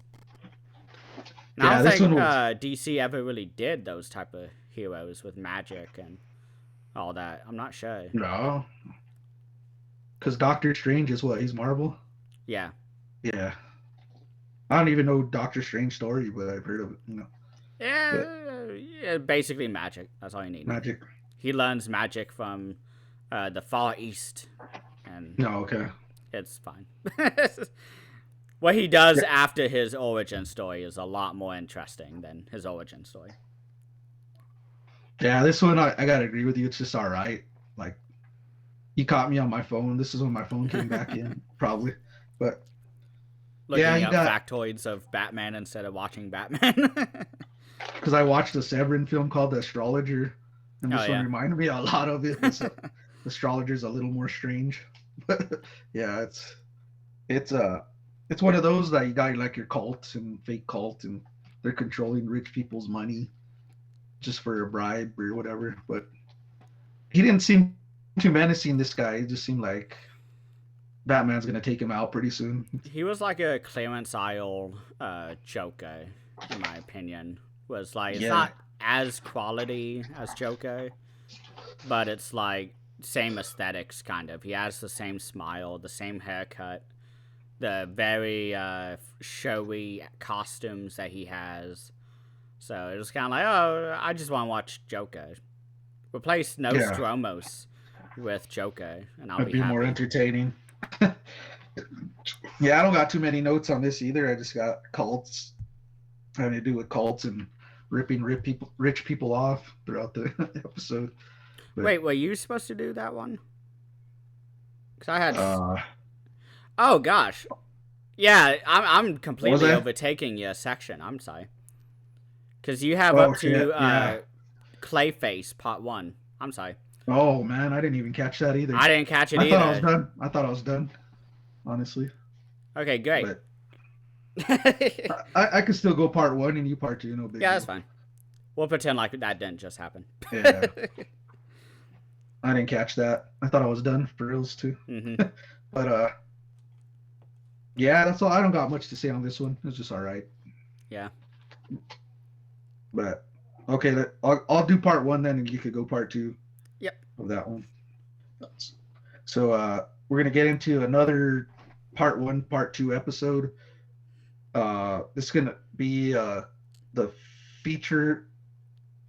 And I don't think DC ever really did those type of heroes with magic and all that. I'm not sure. No. Because Doctor Strange is what? He's Marvel? Yeah. Yeah. I don't even know Doctor Strange story, but I've heard of it, Yeah, basically magic. That's all you need. Magic. He learns magic from the Far East. And okay. It's fine. What he does after his origin story is a lot more interesting than his origin story. Yeah, this one, I gotta agree with you. It's just all right. Like, you caught me on my phone. This is when my phone came back in, probably. But looking up factoids of Batman instead of watching Batman. Because I watched a Severin film called The Astrologer, and this one reminded me a lot of it. The Astrologer's a little more strange. But yeah, it's one of those that you got like your cult and fake cult, and they're controlling rich people's money just for a bribe or whatever. But he didn't seem too menacing, this guy. He just seemed like Batman's gonna take him out pretty soon. He was like a Clarence Isle Joker, in my opinion. Was like, it's not as quality as Joker, but it's like same aesthetics kind of. He has the same smile, the same haircut, the very showy costumes that he has. So it was kind of like, oh, I just want to watch Joker. Replace Nostromus with Joker, and I'll be happy. More entertaining. Yeah, I don't got too many notes on this either. I just got cults, having to do with cults and ripping rich people off throughout the episode. But, wait, were you supposed to do that one? Because I had. Oh gosh, yeah, I'm completely overtaking your section. I'm sorry. Because you have up to Clayface Part 1. I'm sorry. Oh man, I didn't even catch that either. I didn't catch it either. I thought I was done. Honestly. Okay, great. But I could still go Part 1 and you Part 2. No big deal. That's fine. We'll pretend like that didn't just happen. Yeah. I didn't catch that. I thought I was done for reals too. Mm-hmm. But yeah, that's all. I don't got much to say on this one. It's just all right. Yeah. But okay, I'll do Part 1 then, and you could go Part 2. Yep. Of that one. So we're gonna get into another Part 1, Part 2 episode. This is gonna be the feature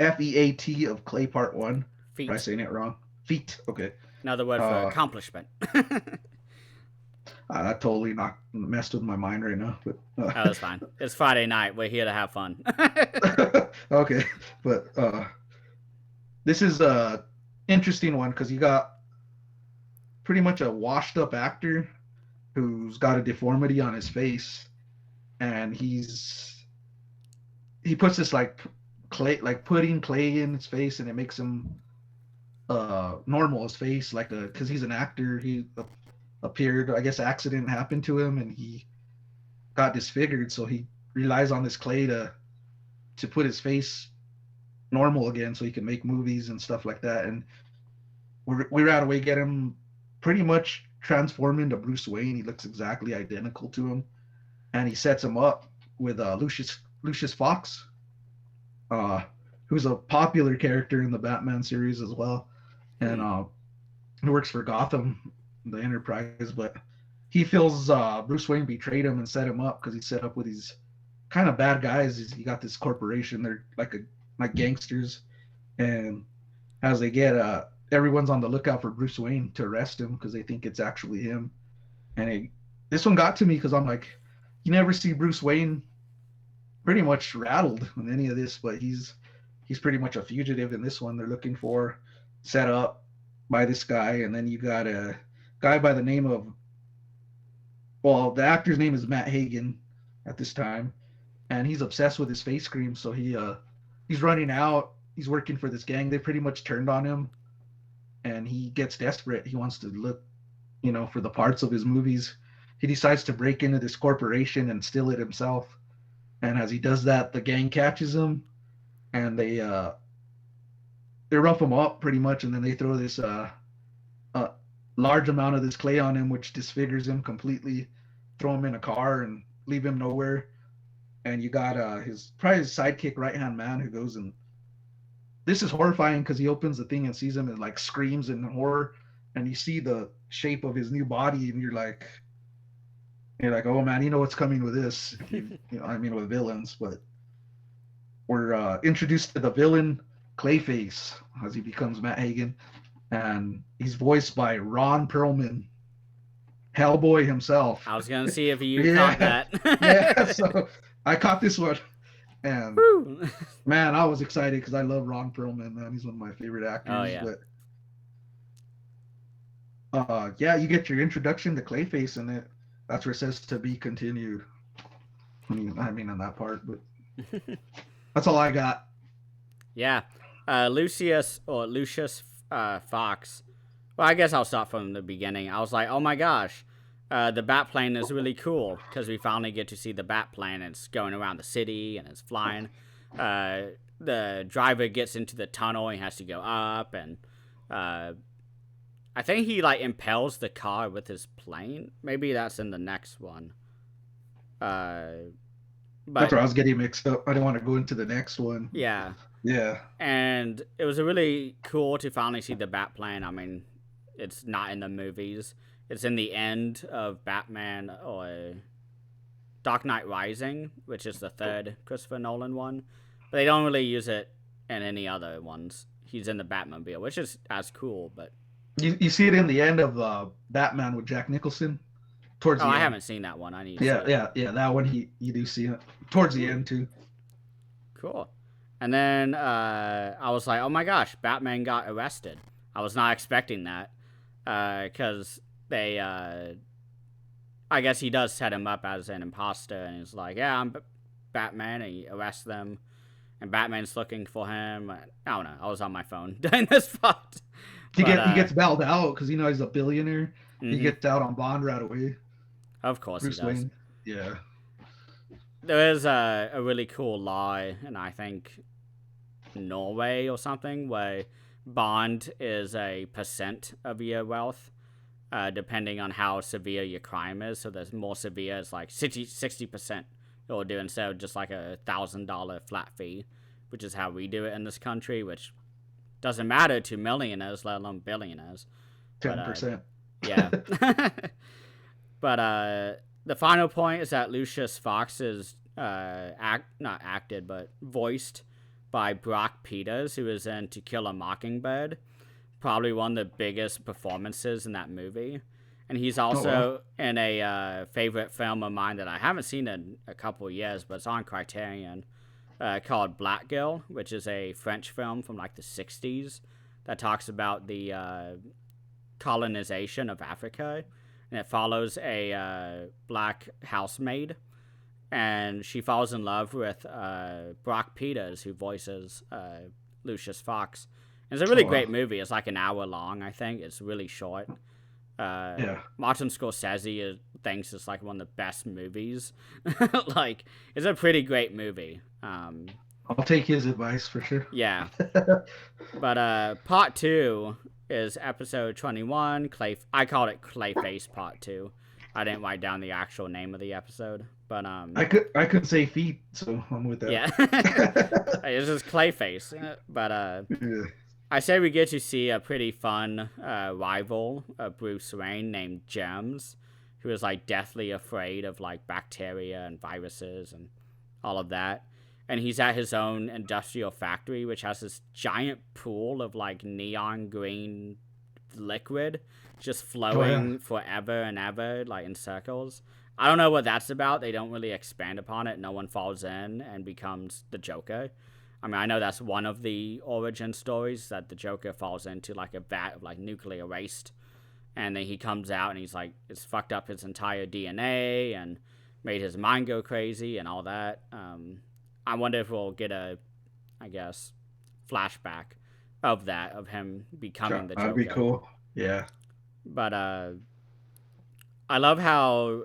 FEAT of Clay Part 1. Feet. Am I saying it wrong? Feet. Okay. Another word for accomplishment. I totally messed with my mind right now. But oh, that's fine. It's Friday night. We're here to have fun. Okay, but this is a interesting one because you got pretty much a washed-up actor who's got a deformity on his face, and he puts this like putting clay in his face, and it makes him normal. His face, because he's an actor, he appeared, I guess accident happened to him and he got disfigured, so he relies on this clay to put his face normal again so he can make movies and stuff like that. And we right away get him pretty much transformed into Bruce Wayne. He looks exactly identical to him, and he sets him up with Lucius Fox, who's a popular character in the Batman series as well. And He works for Gotham, the Enterprise, but he feels Bruce Wayne betrayed him and set him up because he set up with these kind of bad guys. He got this corporation. They're like gangsters, and as they get everyone's on the lookout for Bruce Wayne to arrest him because they think it's actually him. And this one got to me because I'm like, you never see Bruce Wayne pretty much rattled in any of this, but he's pretty much a fugitive in this one. They're looking for set up by this guy, and then you got a guy by the name of, well, the actor's name is Matt Hagen at this time, and he's obsessed with his face cream. So he's running out. He's working for this gang. They pretty much turned on him, and he gets desperate. He wants to look, for the parts of his movies. He decides to break into this corporation and steal it himself. And as he does that, the gang catches him, and they rough him up pretty much, and then they throw this large amount of this clay on him, which disfigures him completely. Throw him in a car and leave him nowhere. And you got probably his sidekick, right hand man, who goes and this is horrifying because he opens the thing and sees him and like screams in horror, and you see the shape of his new body, and you're like, oh man, you know what's coming with this. With villains, but we're introduced to the villain Clayface as he becomes Matt Hagen, and he's voiced by Ron Perlman, Hellboy himself. I was gonna see if you caught that. Yeah, so I caught this one, and man, I was excited because I love Ron Perlman. Man, he's one of my favorite actors. Oh yeah. But yeah, you get your introduction to Clayface, and that's where it says to be continued. I mean on that part, but that's all I got. Yeah, Lucius Fox. Well, I guess I'll start from the beginning. I was like, oh my gosh, the bat plane is really cool because we finally get to see the bat plane. It's going around the city and it's flying. The driver gets into the tunnel. He has to go up, and I think he like impels the car with his plane. Maybe that's in the next one. But that's where I was getting mixed up. I didn't want to go into the next one. Yeah. Yeah. And it was really cool to finally see the Batplane. I mean, it's not in the movies. It's in the end of Batman or Dark Knight Rising, which is the third Christopher Nolan one. But they don't really use it in any other ones. He's in the Batmobile, which is as cool, but... You see it in the end of Batman with Jack Nicholson? Towards the end. I haven't seen that one. I need to see it. Yeah, that one you do see it. Towards the end, too. Cool. And then I was like, oh my gosh, Batman got arrested. I was not expecting that. Because they, I guess he does set him up as an imposter. And he's like, yeah, I'm Batman. And he arrests them. And Batman's looking for him. I don't know. I was on my phone during this part. He gets bailed out because he's a billionaire. Mm-hmm. He gets out on bond right away. Of course Bruce he does. Wayne. Yeah. There is a really cool law, and I think Norway or something, where bond is a percent of your wealth, depending on how severe your crime is. So there's more severe, it's like 60% you'll do instead of just like $1,000 flat fee, which is how we do it in this country, which doesn't matter to millionaires, let alone billionaires. 10%. Yeah. But the final point is that Lucius Fox is not acted, but voiced by Brock Peters, who is in To Kill a Mockingbird. Probably one of the biggest performances in that movie. And he's also in a favorite film of mine that I haven't seen in a couple of years, but it's on Criterion, called Black Girl, which is a French film from like the 60s that talks about the colonization of Africa. And it follows a black housemaid, and she falls in love with Brock Peters, who voices Lucius Fox. And it's a really great movie. It's like an hour long, I think. It's really short. Martin Scorsese thinks it's like one of the best movies. Like, it's a pretty great movie. I'll take his advice for sure. Yeah. But part 2 is episode 21. I called it Clayface Part 2. I didn't write down the actual name of the episode, but I could say feet, so I'm with that. Yeah. It's just Clayface. But I say we get to see a pretty fun rival of Bruce Wayne named Gems, who is like deathly afraid of like bacteria and viruses and all of that. And he's at his own industrial factory, which has this giant pool of like neon green liquid just flowing forever and ever, like in circles. I don't know what that's about. They don't really expand upon it. No one falls in and becomes the Joker. I mean, I know that's one of the origin stories, that the Joker falls into like a vat of like nuclear waste, and then he comes out and he's like, it's fucked up his entire DNA and made his mind go crazy and all that. I wonder if we'll get a, I guess, flashback of that, of him becoming the Joker. That'd be cool. Yeah. But I love how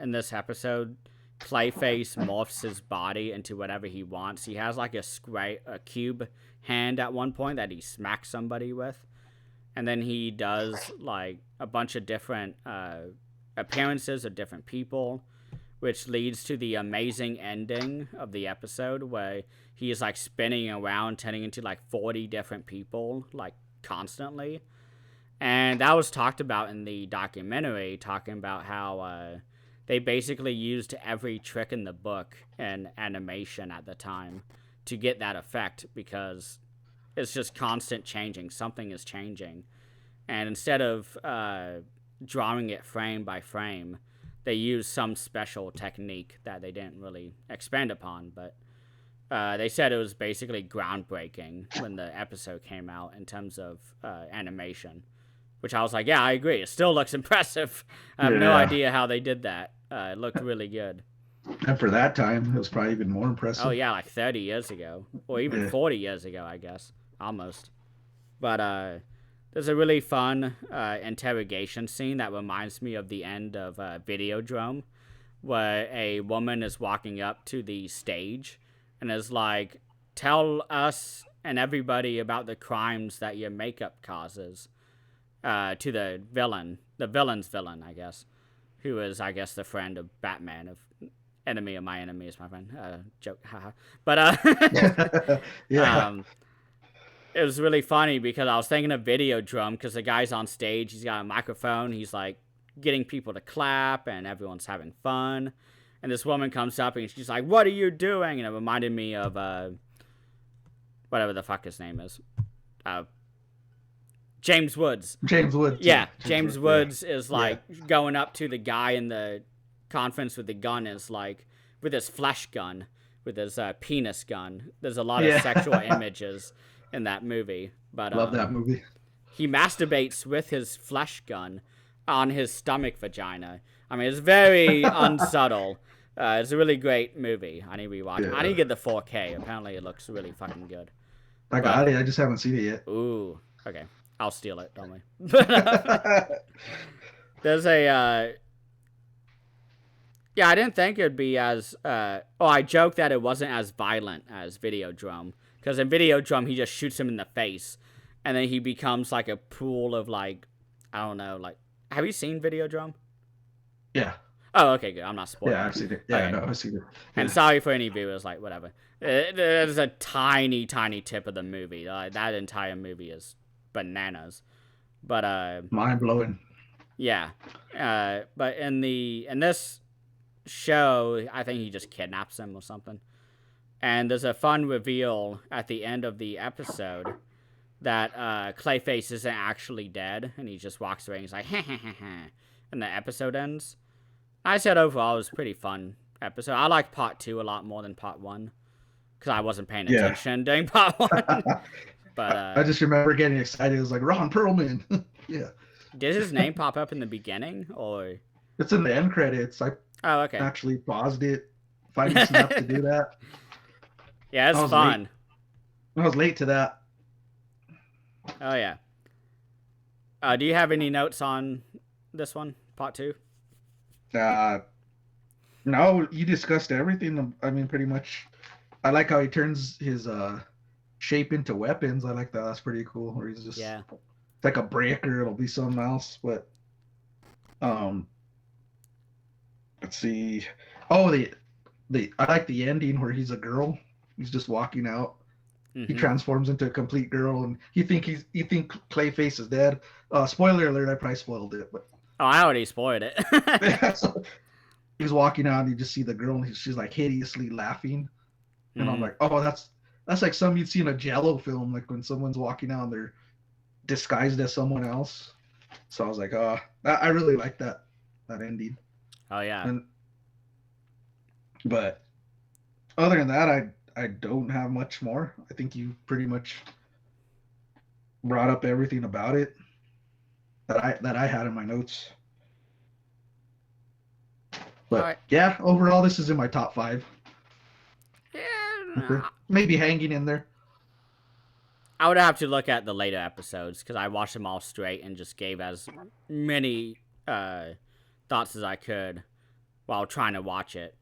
in this episode, Clayface morphs his body into whatever he wants. He has like a cube hand at one point that he smacks somebody with, and then he does like a bunch of different appearances of different people, which leads to the amazing ending of the episode where he is like spinning around, turning into like 40 different people like constantly. And that was talked about in the documentary, talking about how they basically used every trick in the book and animation at the time to get that effect, because it's just constant changing. Something is changing. And instead of drawing it frame by frame, they used some special technique that they didn't really expand upon. But they said it was basically groundbreaking when the episode came out in terms of animation. Which I was like, yeah, I agree. It still looks impressive. I have no idea how they did that. It looked really good. And for that time, it was probably even more impressive. Oh, yeah, like 30 years ago. Or even 40 years ago, I guess. Almost. But there's a really fun interrogation scene that reminds me of the end of Videodrome, where a woman is walking up to the stage and is like, tell us and everybody about the crimes that your makeup causes. To the villain's villain, I guess, who is, I guess, the friend of Batman, of enemy of my enemy is my friend. Joke, haha. But yeah, it was really funny because I was thinking of Videodrome, because the guy's on stage, he's got a microphone, he's like getting people to clap, and everyone's having fun. And this woman comes up and she's like, "What are you doing?" And it reminded me of whatever the fuck his name is. James Woods. Yeah, James Woods is like going up to the guy in the conference with the gun, is like with his flesh gun, with his penis gun. There's a lot of sexual images in that movie. But love that movie. He masturbates with his flesh gun on his stomach vagina. I mean, it's very unsubtle. It's a really great movie. I need to rewatch it. I need to get the 4K. Apparently, it looks really fucking good. I got it. I just haven't seen it yet. Ooh, okay. I'll steal it, don't we? There's a... yeah, I didn't think it'd be as... I joked that it wasn't as violent as Videodrome. Because in Videodrome, he just shoots him in the face. And then he becomes like a pool of like... I don't know, like... Have you seen Videodrome? Yeah. Oh, okay, good. I'm not spoiling. Yeah, I've seen it. Yeah, okay. No, I've seen it. Yeah. And sorry for any viewers, like, whatever. There's a tiny, tiny tip of the movie. That entire movie is bananas. But mind-blowing. Yeah. But in this show, I think he just kidnaps him or something. And there's a fun reveal at the end of the episode that Clayface isn't actually dead, and he just walks away and he's like, ha ha ha ha. And the episode ends. I said overall it was a pretty fun episode. I like part 2 a lot more than part 1, because I wasn't paying attention during part 1. But I just remember getting excited. It was like Ron Perlman. Yeah. Did his name pop up in the beginning, or? It's in the end credits. I actually paused it 5 minutes enough to do that. Yeah, it's fun. I was late to that. Oh yeah. Do you have any notes on this one, part 2? No, you discussed everything. I mean, pretty much. I like how he turns his shape into weapons. I like that. That's pretty cool. Where he's just it's like a breaker. It'll be something else. But let's see. Oh, I like the ending where he's a girl. He's just walking out. He Mm-hmm. transforms into a complete girl, and you think Clayface is dead. Spoiler alert! I probably spoiled it, but Oh, I already spoiled it. so he's walking out, and you just see the girl, and she's like hideously laughing, and I'm Mm-hmm. like, oh, that's like something you'd see in a Jello film, like when someone's walking out, and they're disguised as someone else. So I was like, I really like that ending. Oh yeah. And but other than that, I don't have much more. I think you pretty much brought up everything about it that I had in my notes. All But right. yeah, overall, this is in my top five. Okay, Yeah. maybe hanging in there. I would have to look at the later episodes because I watched them all straight and just gave as many thoughts as I could while trying to watch it.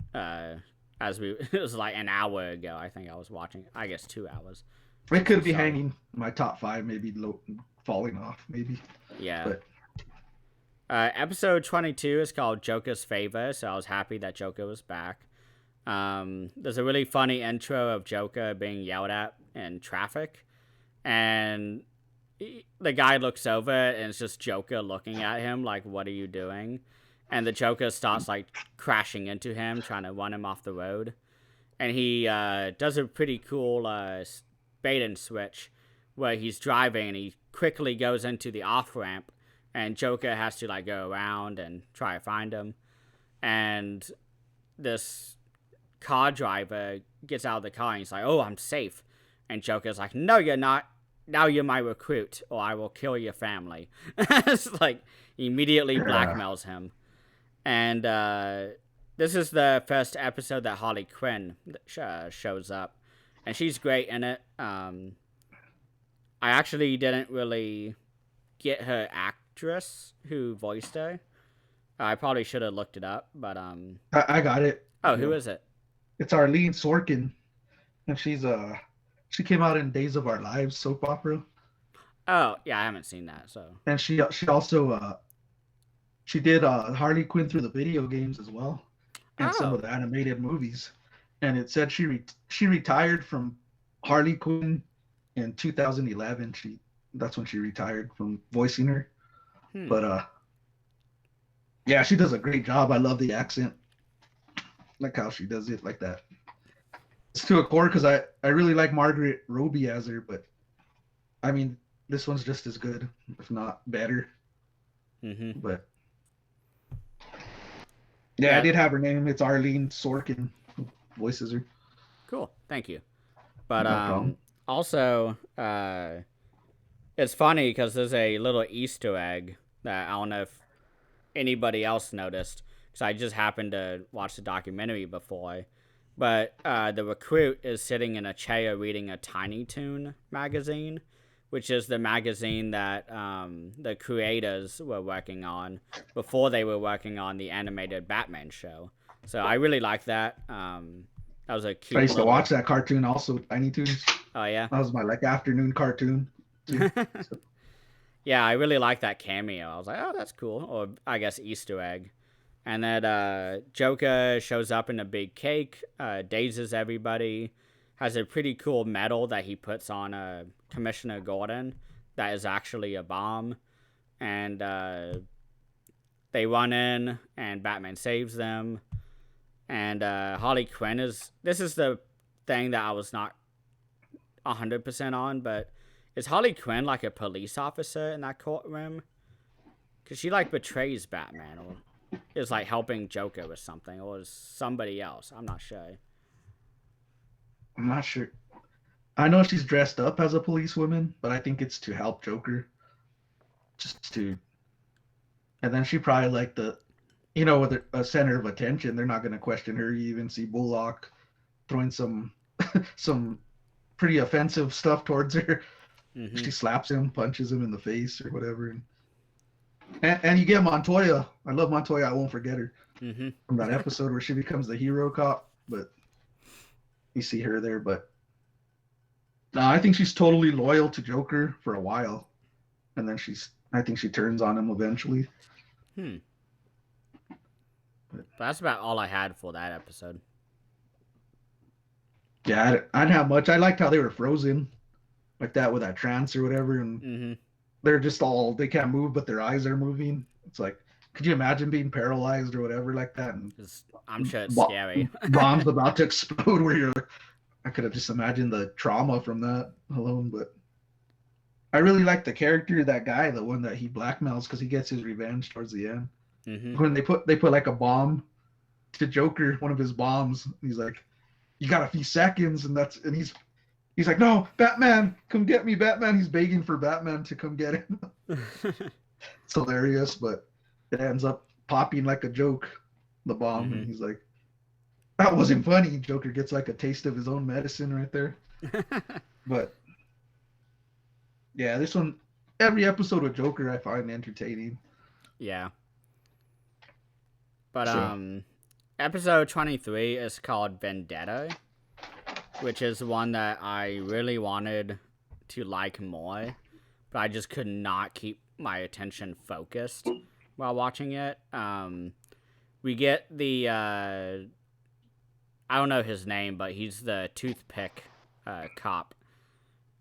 As we, it was like an hour ago. I think I was watching. I guess 2 hours. It could be So hanging in my top five, maybe falling off, maybe. yeah. But Episode 22 is called Joker's Favor, so I was happy that Joker was back. There's a really funny intro of Joker being yelled at in traffic, and the guy looks over and it's just Joker looking at him like, "What are you doing?" And the Joker starts like crashing into him, trying to run him off the road. And he does a pretty cool bait and switch where he's driving and he quickly goes into the off ramp, and Joker has to like go around and try to find him. And this car driver gets out of the car and he's like, "Oh, I'm safe." And Joker's like, "No, you're not. Now you're my recruit, or I will kill your family." It's like he immediately yeah, blackmails him. And this is the first episode that Harley Quinn shows up, and she's great in it. I actually didn't really get her actress who voiced her. I probably should have looked it up, but I got it. oh, who is it? It's Arlene Sorkin, and she came out in Days of Our Lives soap opera, Oh, yeah, I haven't seen that. So, and she also she did Harley Quinn through the video games as well, and some oh, of the animated movies. And it said she retired from Harley Quinn in 2011. That's when she retired from voicing her. hmm, But yeah, she does a great job. I love the accent, like how she does it like that. It's to a core because I really like Margaret Robbie as her, but I mean this one's just as good, if not better. mm-hmm, But yeah, I yeah, did have her name. It's Arlene Sorkin who voices her. cool, thank you. But No problem. also, it's funny because there's a little Easter egg that I don't know if anybody else noticed because I just happened to watch the documentary before. But the recruit is sitting in a chair reading a Tiny Toon magazine, which is the magazine that the creators were working on before they were working on the animated Batman show. So I really like that. That was a I cute used to little. watch that cartoon also, Tiny Toons. Oh yeah. That was my like afternoon cartoon too. So, Yeah, I really like that cameo. I was like, oh, that's cool. Or I guess Easter egg. And then Joker shows up in a big cake, dazes everybody, has a pretty cool medal that he puts on Commissioner Gordon that is actually a bomb. And they run in, and Batman saves them. And Harley Quinn is. This is the thing that I was not 100% on, but is Harley Quinn like a police officer in that courtroom? Because she like betrays Batman or is like helping Joker with something, or is somebody else? I'm not sure. I'm not sure. I know she's dressed up as a policewoman, but I think it's to help Joker, just to. And then she probably like with a center of attention. They're not going to question her. You even see Bullock throwing some pretty offensive stuff towards her. Mm-hmm. She slaps him, punches him in the face or whatever, and you get Montoya. I love Montoya. I won't forget her Mm-hmm. from that episode where she becomes the hero cop. But you see her there. But no, I think she's totally loyal to Joker for a while, and then I think she turns on him eventually. Hmm. But But that's about all I had for that episode. Yeah, I didn't have much. I liked how they were frozen like that with that trance or whatever, and Mm-hmm. they're just all they can't move, but their eyes are moving. It's like, could you imagine being paralyzed or whatever like that, and I'm sure it's scary. bombs about to explode where you're? I could have just imagined the trauma from that alone, but I really like the character, that guy, the one that he blackmails because he gets his revenge towards the end. Mm-hmm. When they put like a bomb to Joker, one of his bombs. He's like, "You got a few seconds," and he's like, "No, Batman, come get me, Batman." He's begging for Batman to come get him. It's hilarious, but it ends up popping like a joke, the bomb, Mm-hmm. and he's like, "That wasn't funny." Joker gets like a taste of his own medicine right there. But yeah, this one, every episode with Joker, I find entertaining. Yeah. But So episode 23 is called Vendetta, which is one that I really wanted to like more, but I just could not keep my attention focused while watching it. We get the I don't know his name, but he's the toothpick cop,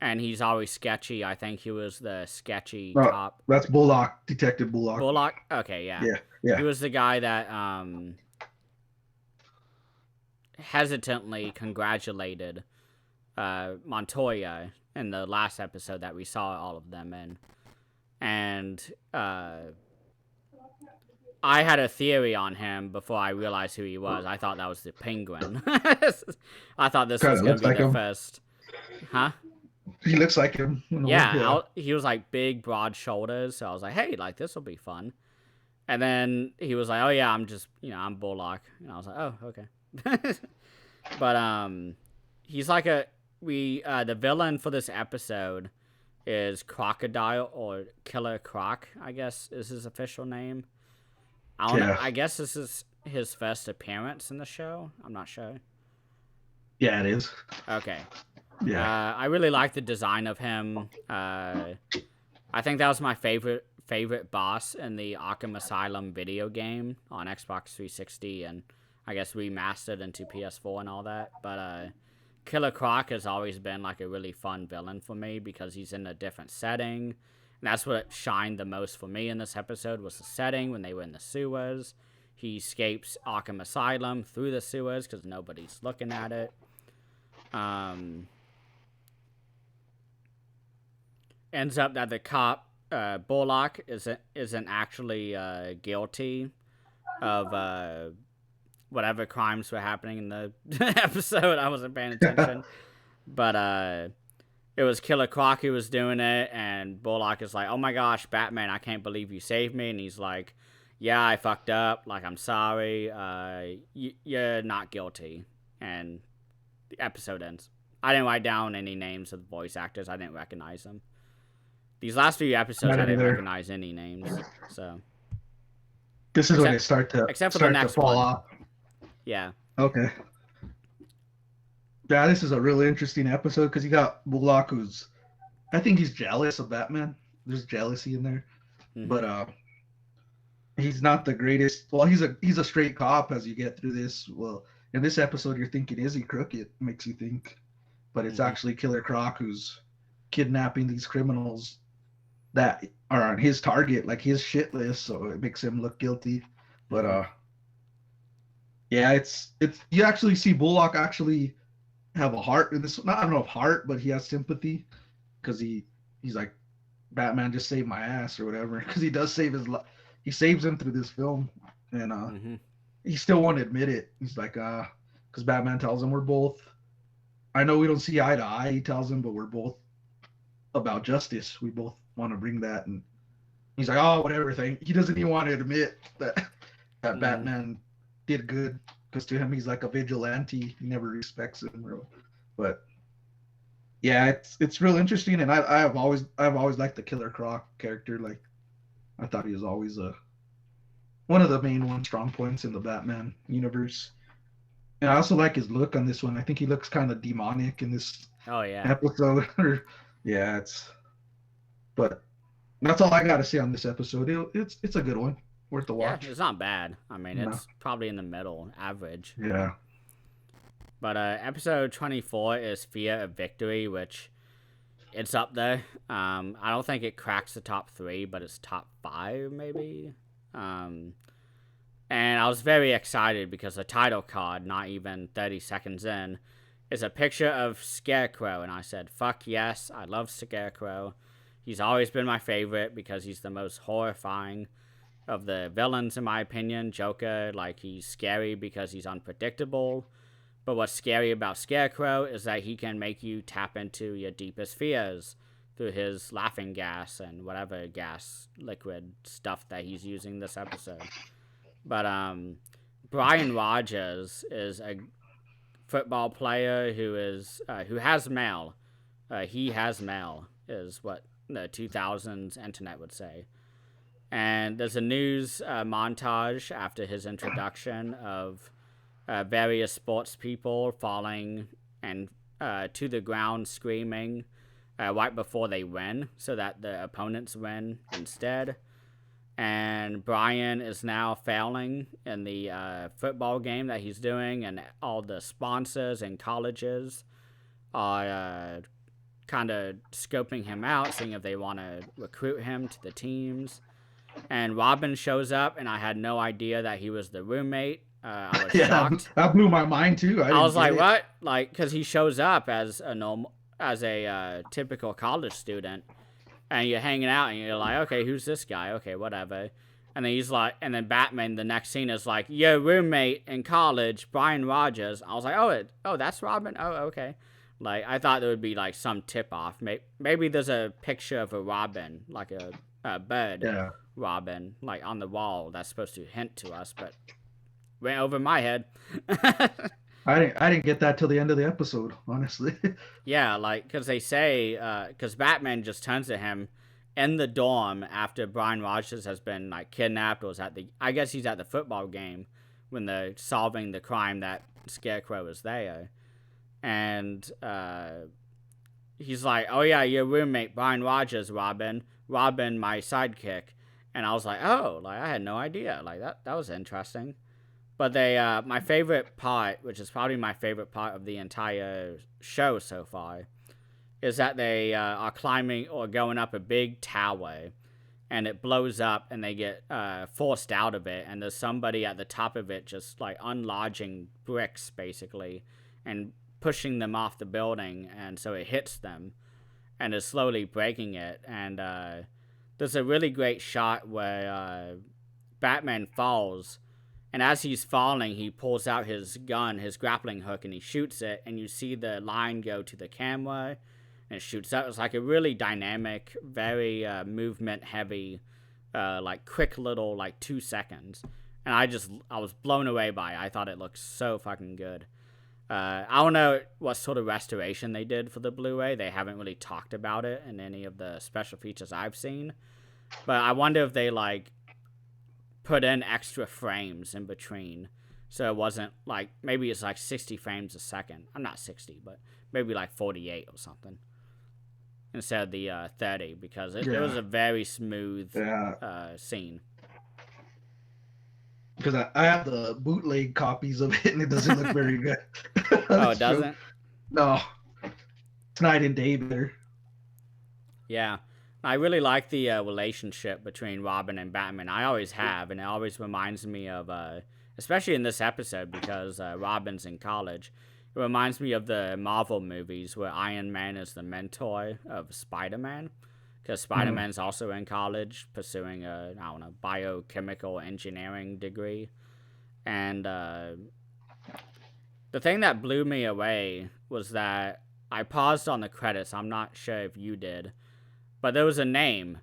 and he's always sketchy. I think he was the sketchy cop. that's Bullock, Detective Bullock. Bullock. Okay, yeah. Yeah, He yeah, was the guy that hesitantly congratulated Montoya in the last episode that we saw all of them in. And I had a theory on him before I realized who he was. I thought that was the Penguin. I thought this kind was of going looks to be like the him. first. Huh? He looks like him. Yeah. He was like big, broad shoulders. So I was like, hey, like this will be fun. And then he was like, oh yeah, I'm just, I'm Bullock. And I was like, oh, okay. But he's like the villain for this episode is Crocodile, or Killer Croc, I guess is his official name. I don't know. Yeah. I guess this is his first appearance in the show. I'm not sure. Yeah, it is. Okay. Yeah. I really like the design of him. I think that was my favorite boss in the Arkham Asylum video game on Xbox 360, and I guess remastered into PS4 and all that. But Killer Croc has always been like a really fun villain for me because he's in a different setting. And that's what shined the most for me in this episode was the setting when they were in the sewers. He escapes Arkham Asylum through the sewers because nobody's looking at it. Ends up that the cop Bullock isn't actually guilty of whatever crimes were happening in the episode. I wasn't paying attention, but it was Killer Croc who was doing it, and Bullock is like, "Oh my gosh, Batman! I can't believe you saved me." And he's like, "Yeah, I fucked up. Like, I'm sorry. You're not guilty." And the episode ends. I didn't write down any names of the voice actors. I didn't recognize them. These last few episodes, I didn't recognize any names. So this is when they start to fall off. Yeah. Okay. Yeah, this is a really interesting episode because you got Bullock, who's, I think he's jealous of Batman. There's jealousy in there, but he's not the greatest. Well, he's a straight cop as you get through this. Well, in this episode, you're thinking, is he crooked? Makes you think, but it's actually Killer Croc who's kidnapping these criminals that are on his target, like his shit list, so it makes him look guilty. But yeah, it's you actually see Bullock actually have a heart in this. Not, I don't know if heart, but he has sympathy because he's like, Batman just saved my ass or whatever. Because he does save his life. He saves him through this film, and he still won't admit it. He's like, because Batman tells him we're both. I know we don't see eye to eye. He tells him, but we're both about justice. We both want to bring that, and he's like, oh, whatever thing. He doesn't even want to admit that Batman did good, because to him he's like a vigilante. He never respects him, really. But yeah, it's real interesting, and I've always liked the Killer Croc character. Like, I thought he was always one of the main strong points in the Batman universe. And I also like his look on this one. I think he looks kind of demonic in this episode. Yeah, but that's all I got to say on this episode. It's a good one, worth the watch. Yeah, it's not bad. I mean, it's probably in the middle, average. Yeah. But episode 24 is Fear of Victory, which it's up there. I don't think it cracks the top 3, but it's top 5 maybe. And I was very excited because the title card, not even 30 seconds in, is a picture of Scarecrow, and I said, fuck yes, I love Scarecrow. He's always been my favorite because he's the most horrifying of the villains, in my opinion. Joker, like, he's scary because he's unpredictable. But what's scary about Scarecrow is that he can make you tap into your deepest fears through his laughing gas and whatever gas, liquid stuff that he's using this episode. But Brian Rogers is a football player who has mail. He has mail is what the 2000s internet would say. And there's a news montage after his introduction of various sports people falling and to the ground screaming right before they win so that the opponents win instead. And Brian is now failing in the football game that he's doing, and all the sponsors and colleges are kind of scoping him out, seeing if they want to recruit him to the teams. And Robin shows up, and I had no idea that he was the roommate. I was shocked. That blew my mind too. I was like, what? Like, because he shows up as a typical college student, and you're hanging out, and you're like, okay, who's this guy? Okay, whatever. And then he's like, and then Batman, the next scene is like, your roommate in college, Brian Rogers. I was like, oh, that's Robin? Oh, okay. Like, I thought there would be, like, some tip-off. Maybe there's a picture of a Robin, like a bird Robin, like, on the wall that's supposed to hint to us, but went over my head. I didn't get that till the end of the episode, honestly. Yeah, like, because they say, because Batman just turns to him in the dorm after Brian Rogers has been, like, kidnapped, or was I guess he's at the football game when they're solving the crime that Scarecrow is there. And he's like, oh yeah, your roommate, Brian Rogers, Robin, my sidekick. And I was like, oh, like, I had no idea. Like, that was interesting. But my favorite part, which is probably my favorite part of the entire show so far, is that they are climbing or going up a big tower, and it blows up, and they get forced out of it, and there's somebody at the top of it just, like, unlodging bricks, basically, and pushing them off the building, and so it hits them, and is slowly breaking it, and there's a really great shot where Batman falls, and as he's falling, he pulls out his gun, his grappling hook, and he shoots it, and you see the line go to the camera, and it shoots up. It's like a really dynamic, very movement-heavy, like, quick little, like, 2 seconds. And I was blown away by it. I thought it looked so fucking good. I don't know what sort of restoration they did for the Blu-ray. They haven't really talked about it in any of the special features I've seen. But I wonder if they, like, put in extra frames in between, so it wasn't like, maybe it's like 60 frames a second. I'm not 60, but maybe like 48 or something instead of the 30, because it was a very smooth scene. Because I have the bootleg copies of it, and it doesn't look very good. Oh, it doesn't? No, it's night and day better. Yeah. I really like the relationship between Robin and Batman. I always have, and it always reminds me of, especially in this episode, because Robin's in college, it reminds me of the Marvel movies where Iron Man is the mentor of Spider-Man, because Spider-Man's also in college pursuing a, biochemical engineering degree. And the thing that blew me away was that I paused on the credits. I'm not sure if you did, but there was a name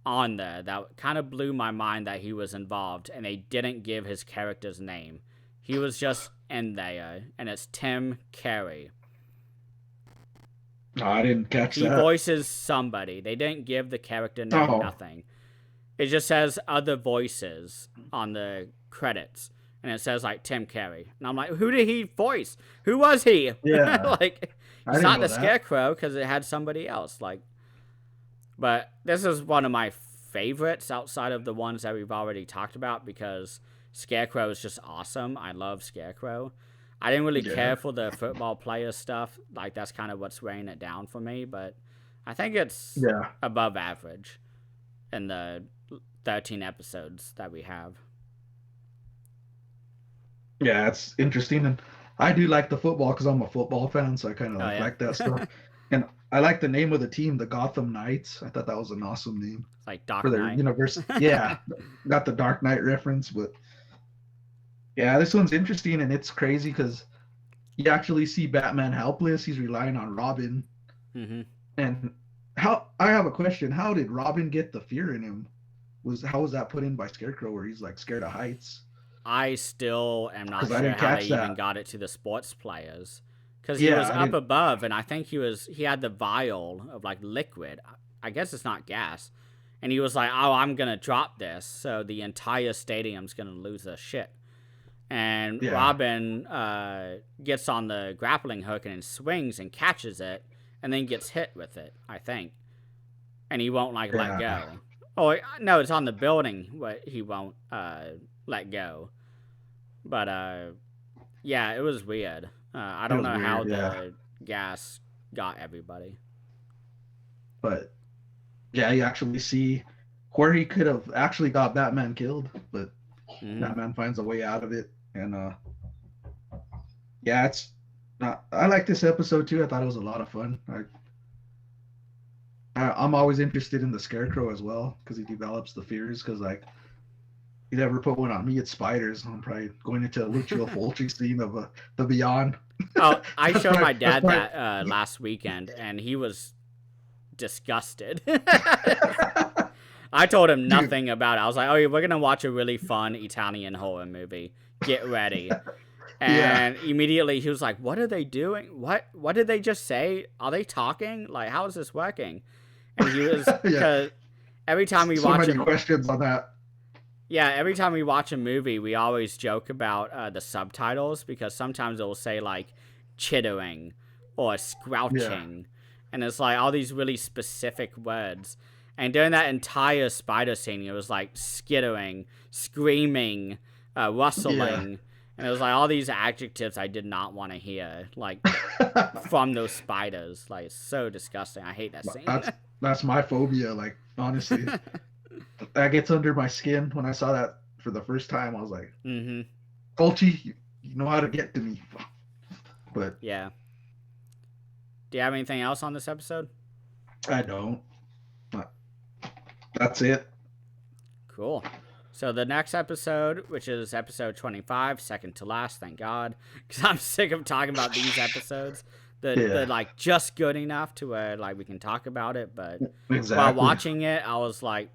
on there that kind of blew my mind that he was involved, and they didn't give his character's name. He was just in there, and it's Tim Carey. No, I didn't catch that. He voices somebody. They didn't give the character name, nothing. It just says other voices on the credits, and it says, like, Tim Carey. And I'm like, who did he voice? Who was he? Yeah. Like, it's not the Scarecrow, because it had somebody else, like. But this is one of my favorites outside of the ones that we've already talked about, because Scarecrow is just awesome. I love Scarecrow. I didn't really Yeah. care for the football player stuff. Like, that's kind of what's weighing it down for me. But I think it's Yeah. above average in the 13 episodes that we have. Yeah, it's interesting, and I do like the football because I'm a football fan, so I kind of Oh, yeah. like that stuff. And I like the name of the team, the Gotham Knights. I thought that was an awesome name Like for Dark their Knight. universe. Yeah, got the Dark Knight reference, but yeah, this one's interesting and it's crazy because you actually see Batman helpless. He's relying on Robin, Mm-hmm. and how I have a question: how did Robin get the fear in him? How was that put in by Scarecrow, where he's like scared of heights? I still am not Because I sure didn't how they catch even that. got it to the sports players. Because he was Yeah, I up didn't. above, and I think he had the vial of like liquid. I guess it's not gas. And he was like, "Oh, I'm gonna drop this, so the entire stadium's gonna lose their shit." And Yeah, Robin gets on the grappling hook and swings and catches it, and then gets hit with it. I think, and he won't like let yeah, go. Oh no, it's on the building, but he won't let go. But yeah, it was weird. I it don't was know how weird. Yeah, the gas got everybody. but yeah, you actually see where he could have actually got Batman killed, but Mm-hmm. Batman finds a way out of it. And yeah, it's not. I like this episode too. I thought it was a lot of fun. I'm always interested in the Scarecrow as well because he develops the fears. Because like you never put one on me, it's spiders. I'm probably going into a Lucio Fulci scene of the Beyond. Oh, I that's showed my my that's dad my that last weekend, and he was disgusted. I told him dude. nothing about it. I was like, "Oh, yeah, we're gonna watch a really fun Italian horror movie. Get ready." Yeah, And immediately he was like, "What are they doing? What did they just say? Are they talking? Like, how is this working?" And he was yeah. because every time we So watch many him, questions on that. yeah, every time we watch a movie, we always joke about the subtitles because sometimes it will say like chittering or Yeah, scrouching, and it's like all these really specific words. And during that entire spider scene, it was like skittering, screaming, yeah. rustling, and it was like all these adjectives I did not want to hear, like from those spiders. Like, it's so disgusting. I hate that scene. that's my phobia. Like honestly, that gets under my skin. When I saw that for the first time, I was like, Mm-hmm. Fulci, you know how to get to me. But Yeah. Do you have anything else on this episode? I don't. That's it. Cool. So the next episode, which is episode 25, second to last, thank God, because I'm sick of talking about these episodes. The Yeah, like just good enough to where like we can talk about it, but while exactly. watching it, I was like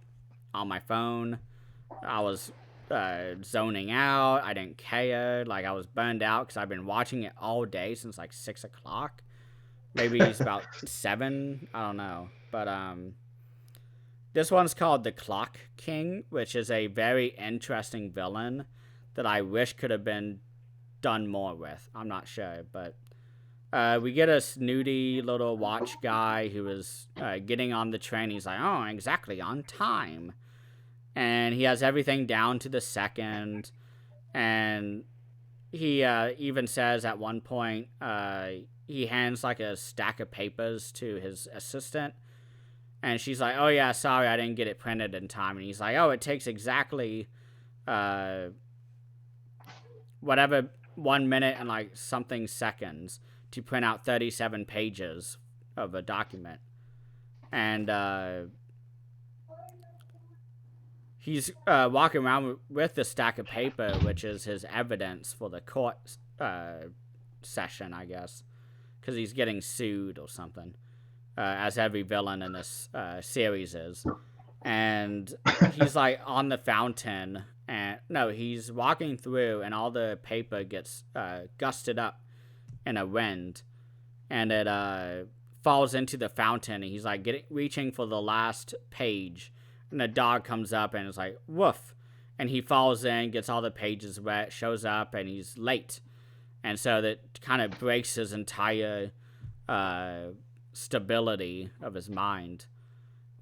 on my phone. I was zoning out. I didn't care. Like I was burned out because I've been watching it all day since like 6 o'clock. Maybe it's about 7. I don't know, but this one's called the Clock King, which is a very interesting villain that I wish could have been done more with. I'm not sure, but we get a snooty little watch guy who is getting on the train. He's like, "Oh, exactly on time," and he has everything down to the second. And he even says at one point, he hands like a stack of papers to his assistant, and she's like, "Oh yeah, sorry, I didn't get it printed in time." And he's like, "Oh, it takes exactly, uh, whatever 1 minute and like something seconds to print out 37 pages of a document." And he's walking around with the stack of paper, which is his evidence for the court session, I guess, because he's getting sued or something, as every villain in this series is. And he's like on the fountain, and no, he's walking through, and all the paper gets gusted up in a wind, and it falls into the fountain. And he's like reaching for the last page, and the dog comes up and is like woof, and he falls in, gets all the pages wet, shows up, and he's late, and so that kind of breaks his entire stability of his mind.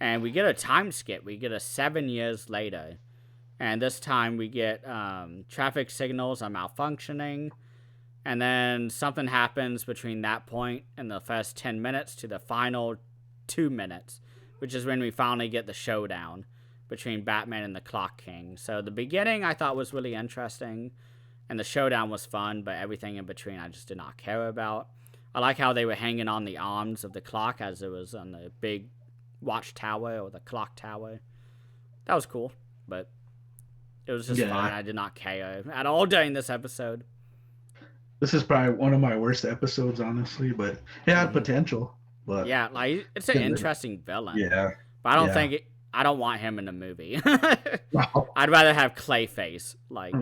And we get a time skip. We get a 7 years later, and this time we get traffic signals are malfunctioning, And then something happens between that point and the first 10 minutes to the final 2 minutes, which is when we finally get the showdown between Batman and the Clock King. So the beginning I thought was really interesting, and the showdown was fun, but everything in between I just did not care about. I like how they were hanging on the arms of the clock as it was on the big watchtower or the clock tower. That was cool, but it was just fine. I did not care at all during this episode. This is probably one of my worst episodes, honestly, but it had potential. But yeah, like it's an interesting villain. Yeah, but I don't think I don't want him in the movie. I'd rather have Clayface. Like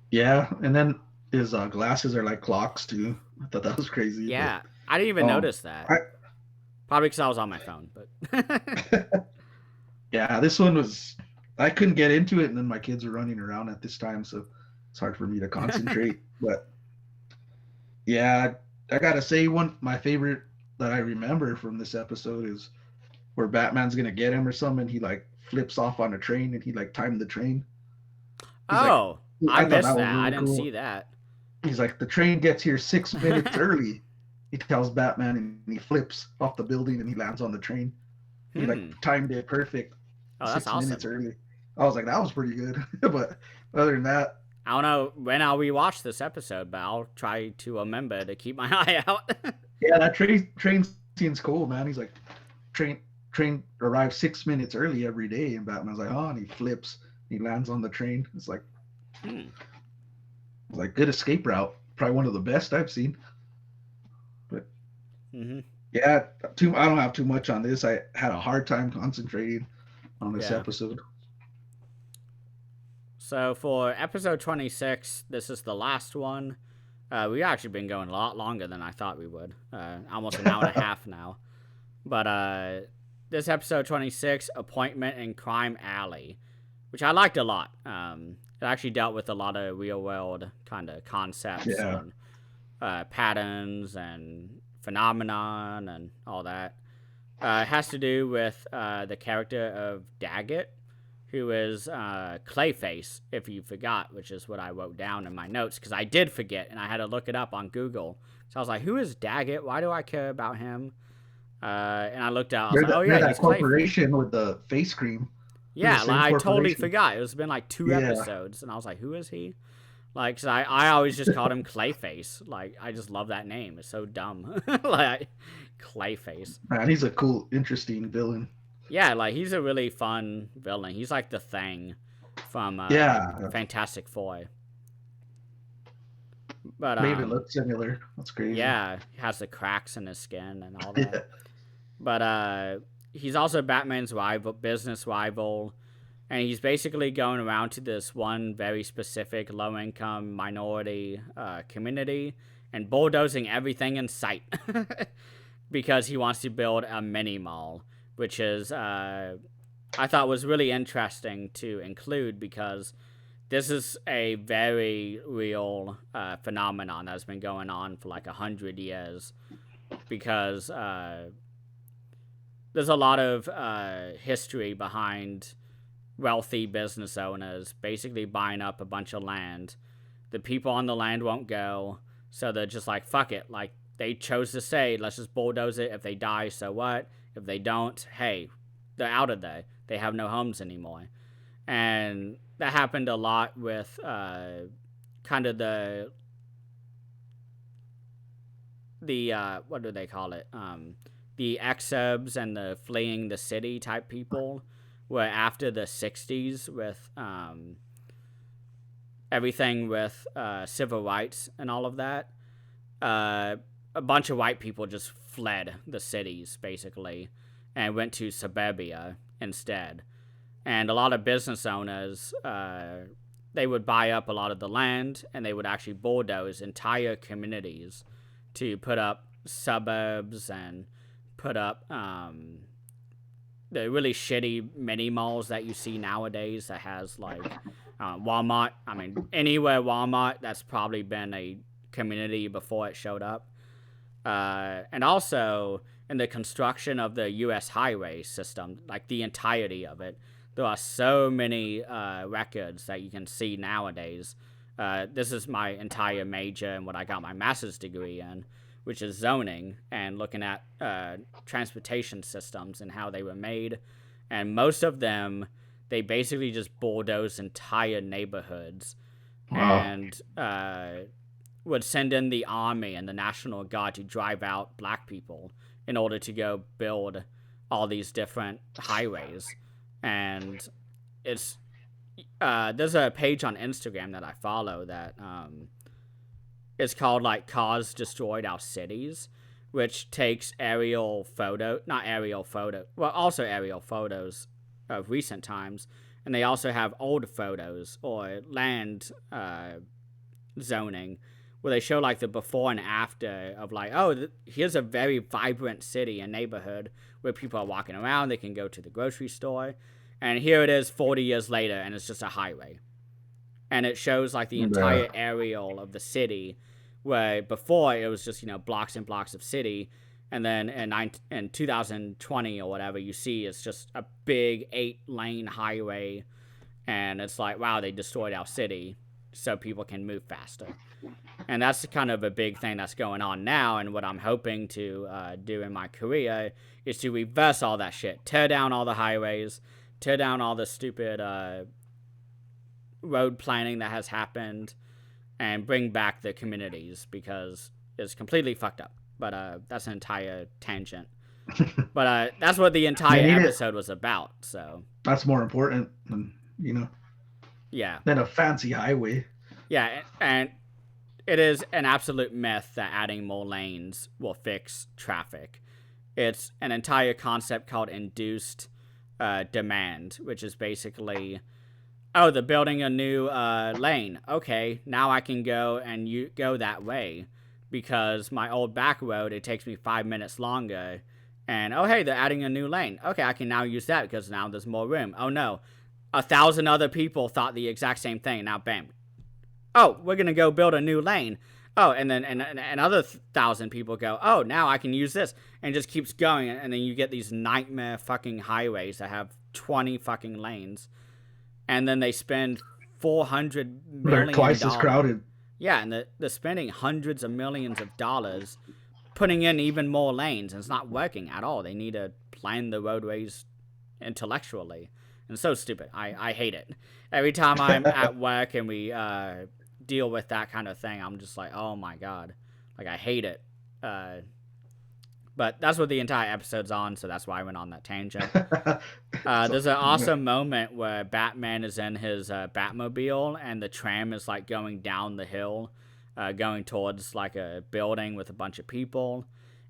yeah, and then his glasses are like clocks too. I thought that was crazy. Yeah, I didn't even notice that. Probably because I was on my phone, but yeah, this one was. I couldn't get into it, and then my kids were running around at this time, so it's hard for me to concentrate. But yeah, I gotta say, my favorite that I remember from this episode is where Batman's gonna get him or something. And he like flips off on a train, and he like timed the train. I missed that. Really I didn't see that. He's like, the train gets here 6 minutes early. He tells Batman, and he flips off the building, and he lands on the train. He like timed it perfect. Oh, that's 6 minutes early. I was like, that was pretty good. But other than that, I don't know when I'll rewatch this episode, but I'll try to remember to keep my eye out. Yeah, that train scene's cool, man. He's like, train arrives 6 minutes early every day, and Batman's like, oh, and he flips, he lands on the train. It's like, good escape route. Probably one of the best I've seen. But yeah, I don't have too much on this. I had a hard time concentrating on this episode. So for episode 26, this is the last one. We've actually been going a lot longer than I thought we would. Almost an hour and a half now. But this episode 26, Appointment in Crime Alley, which I liked a lot. It actually dealt with a lot of real-world kind of concepts and patterns and phenomenon and all that. It has to do with the character of Daggett, who is Clayface, if you forgot, which is what I wrote down in my notes, because I did forget, and I had to look it up on Google. So I was like, who is Daggett? Why do I care about him? And I looked out, I was like, oh yeah, he's corporation with the face cream. Yeah, like, I totally forgot. It's been like 2 episodes, and I was like, who is he? Like, cause I always just called him Clayface. Like, I just love that name. It's so dumb. Like, Clayface. Man, he's a cool, interesting villain. Yeah, like, he's a really fun villain. He's like the Thing from Fantastic Four. But maybe look similar. That's crazy. Yeah, he has the cracks in his skin and all that. But he's also Batman's business rival, and he's basically going around to this one very specific low-income minority community and bulldozing everything in sight because he wants to build a mini mall, which is I thought was really interesting to include because this is a very real phenomenon that's been going on for like 100 years because there's a lot of history behind wealthy business owners basically buying up a bunch of land. The people on the land won't go, so they're just like, fuck it. Like, they chose to say, let's just bulldoze it. If they die, so what? If they don't, hey, they're out of there. They have no homes anymore. And that happened a lot with kind of the what do they call it? The exubs and the fleeing the city type people were after the 60s with everything with civil rights and all of that. A bunch of white people just fled the cities, basically, and went to suburbia instead. And a lot of business owners, they would buy up a lot of the land, and they would actually bulldoze entire communities to put up suburbs and put up the really shitty mini malls that you see nowadays that has, like, Walmart. I mean, anywhere Walmart, that's probably been a community before it showed up. And also, in the construction of the U.S. highway system, like the entirety of it, there are so many records that you can see nowadays this is my entire major and what I got my master's degree in, which is zoning and looking at transportation systems and how they were made. And most of them, they basically just bulldoze entire neighborhoods and would send in the army and the National Guard to drive out black people in order to go build all these different highways. And it's there's a page on Instagram that I follow that it's called like Cars Destroyed Our Cities, which takes aerial photo, not aerial photo, well, also aerial photos of recent times, and they also have old photos or land zoning where they show like the before and after of like, oh, here's a very vibrant city and neighborhood where people are walking around, they can go to the grocery store, and here it is 40 years later and it's just a highway. And it shows like the entire aerial of the city, where before it was just, you know, blocks and blocks of city, and then in 2020 or whatever, you see it's just a big 8-lane highway, and it's like, wow, they destroyed our city so people can move faster. And that's kind of a big thing that's going on now, and what I'm hoping to do in my career is to reverse all that shit, tear down all the highways, tear down all the stupid road planning that has happened, and bring back the communities, because it's completely fucked up. But that's an entire tangent. But that's what the entire episode was about. So that's more important than, you know, than a fancy highway. Yeah, and it is an absolute myth that adding more lanes will fix traffic. It's an entire concept called induced demand, which is basically, oh, they're building a new lane. Okay, now I can go and you go that way, because my old back road, it takes me 5 minutes longer. And, oh, hey, they're adding a new lane. Okay, I can now use that because now there's more room. Oh, no. 1,000 other people thought the exact same thing. Now, bam. Oh, we're going to go build a new lane. Oh, and then another 1,000 people go, oh, now I can use this. And it just keeps going. And then you get these nightmare fucking highways that have 20 fucking lanes. And then they spend $400 million. They're twice as crowded. Yeah, and they're spending hundreds of millions of dollars putting in even more lanes, and it's not working at all. They need to plan the roadways intellectually. And it's so stupid. I hate it. Every time I'm at work and we deal with that kind of thing, I'm just like, oh my god. Like, I hate it. But that's what the entire episode's on, so that's why I went on that tangent. There's an awesome moment where Batman is in his Batmobile, and the tram is, like, going down the hill, going towards, like, a building with a bunch of people.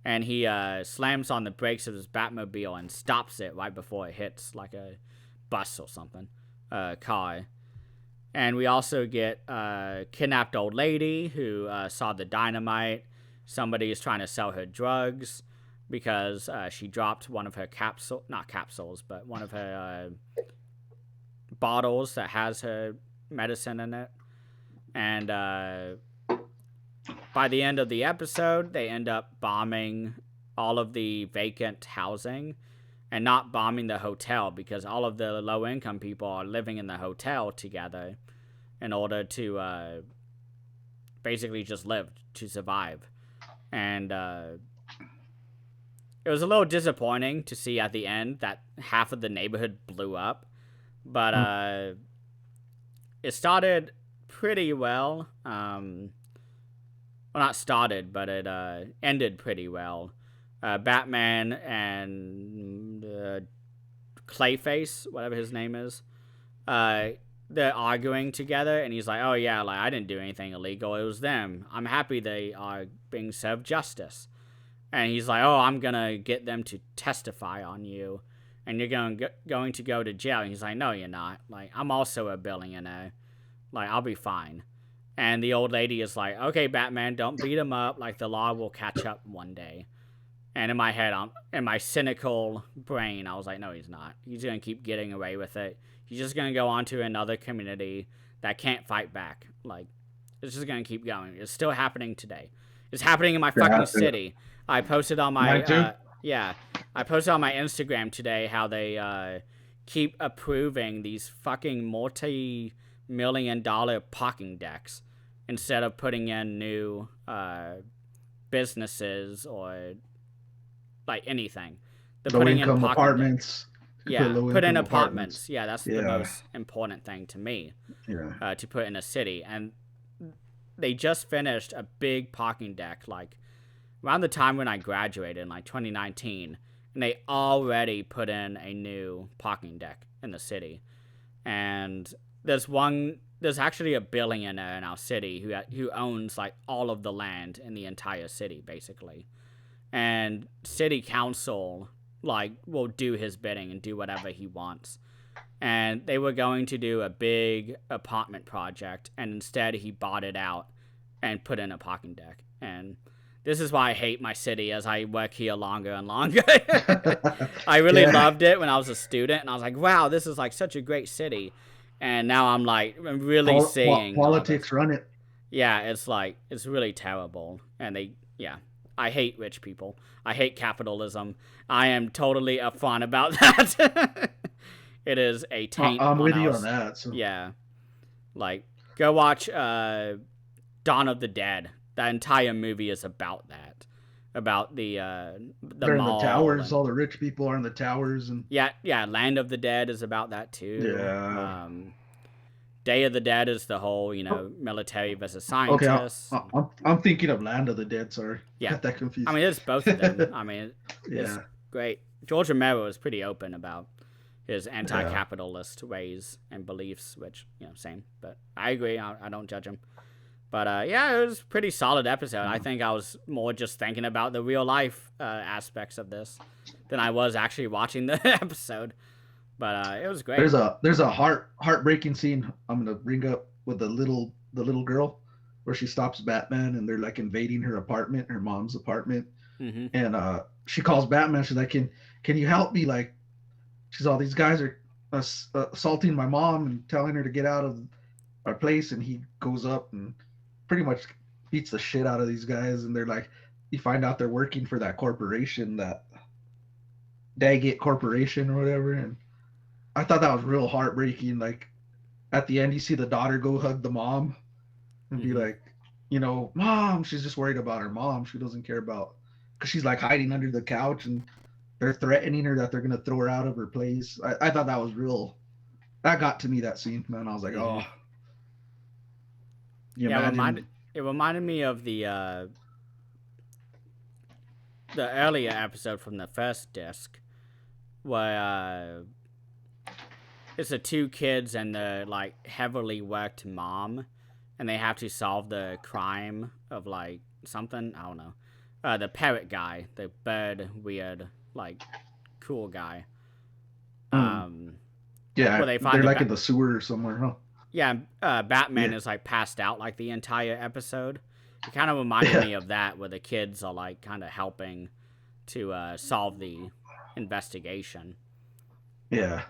And he slams on the brakes of his Batmobile and stops it right before it hits, like, a bus or something, car. And we also get a kidnapped old lady who saw the dynamite. Somebody is trying to sell her drugs, because she dropped one of her not capsules, but one of her bottles that has her medicine in it. And by the end of the episode, they end up bombing all of the vacant housing, and not bombing the hotel, because all of the low-income people are living in the hotel together in order to basically just live, to survive. And it was a little disappointing to see at the end that half of the neighborhood blew up. But it started pretty well. Well, not started, but it ended pretty well. Batman and Clayface, whatever his name is, they're arguing together, and he's like, oh yeah, like, I didn't do anything illegal, it was them. I'm happy they are being served justice. And he's like, oh, I'm gonna get them to testify on you, and you're going to go to jail. And he's like, no, you're not. Like, I'm also a billionaire. Like, I'll be fine. And the old lady is like, okay, Batman, don't beat him up. Like, the law will catch up one day. And in my head, in my cynical brain, I was like, no, he's not. He's going to keep getting away with it. He's just going to go on to another community that can't fight back. Like, it's just going to keep going. It's still happening today. It's happening in my fucking city. I posted on my, I posted on my Instagram today how they keep approving these fucking million parking decks instead of putting in new businesses or like anything. They're Low putting in income parking decks. apartments. Yeah, Low put in income apartments. Yeah, that's the Yeah. most important thing to me, Yeah. to put in a city. And they just finished a big parking deck, like around the time when I graduated in like 2019, and they already put in a new parking deck in the city. And there's actually a billionaire in our city who owns like all of the land in the entire city, basically. And city council like will do his bidding and do whatever he wants. And they were going to do a big apartment project, and instead he bought it out and put in a parking deck. And this is why I hate my city as I work here longer and longer. I really loved it when I was a student, and I was like, wow, this is like such a great city. And now I'm really seeing politics run it. Yeah, it's really terrible. And I hate rich people. I hate capitalism. I am totally upfront about that. It is a taint. I'm with you on that. So. Yeah, like go watch Dawn of the Dead. That entire movie is about that, about the They're in the towers. All the rich people are in the towers, and yeah. Land of the Dead is about that too. Yeah. Day of the Dead is the whole military versus scientists. Okay, I'm thinking of Land of the Dead. Sorry, yeah, got that confused. I mean, it's both of them. I mean, it's Yeah. great. George Romero is pretty open about his anti-capitalist ways and beliefs, which same. But I agree. I don't judge him. But yeah, it was a pretty solid episode. I think I was more just thinking about the real life aspects of this than I was actually watching the episode. But it was great. There's a heartbreaking scene I'm gonna bring up with the little girl, where she stops Batman and they're like invading her apartment, her mom's apartment, and she calls Batman. She's like, "Can you help me?" Like, she's all, these guys are assaulting my mom and telling her to get out of our place, and he goes up and pretty much beats the shit out of these guys. And they're like, you find out they're working for that corporation, that Daggett Corporation or whatever. And I thought that was real heartbreaking. Like at the end, you see the daughter go hug the mom and be like, Mom, she's just worried about her mom. She doesn't care about, because she's like hiding under the couch and they're threatening her that they're going to throw her out of her place. I thought that was real. That got to me, that scene, man. I was like, oh. It reminded me of the earlier episode from the first disc, where it's the two kids and the like heavily worked mom, and they have to solve the crime of like something, I don't know. The parrot guy, the bird weird like cool guy. Yeah, they're like in the sewer or somewhere, huh? Yeah, Batman is like passed out like the entire episode. It kind of reminded me of that, where the kids are like kind of helping to solve the investigation. Yeah.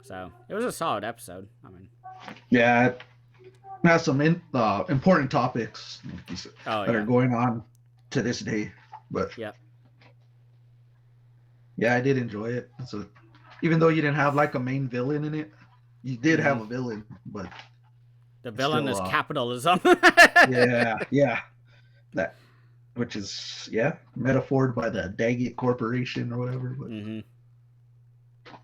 So it was a solid episode. I mean, yeah, it has some important topics that are going on to this day. But yeah, I did enjoy it. So even though you didn't have like a main villain in it, you did have a villain, but the villain is capitalism. yeah, that, which is metaphored by the Daggett Corporation or whatever.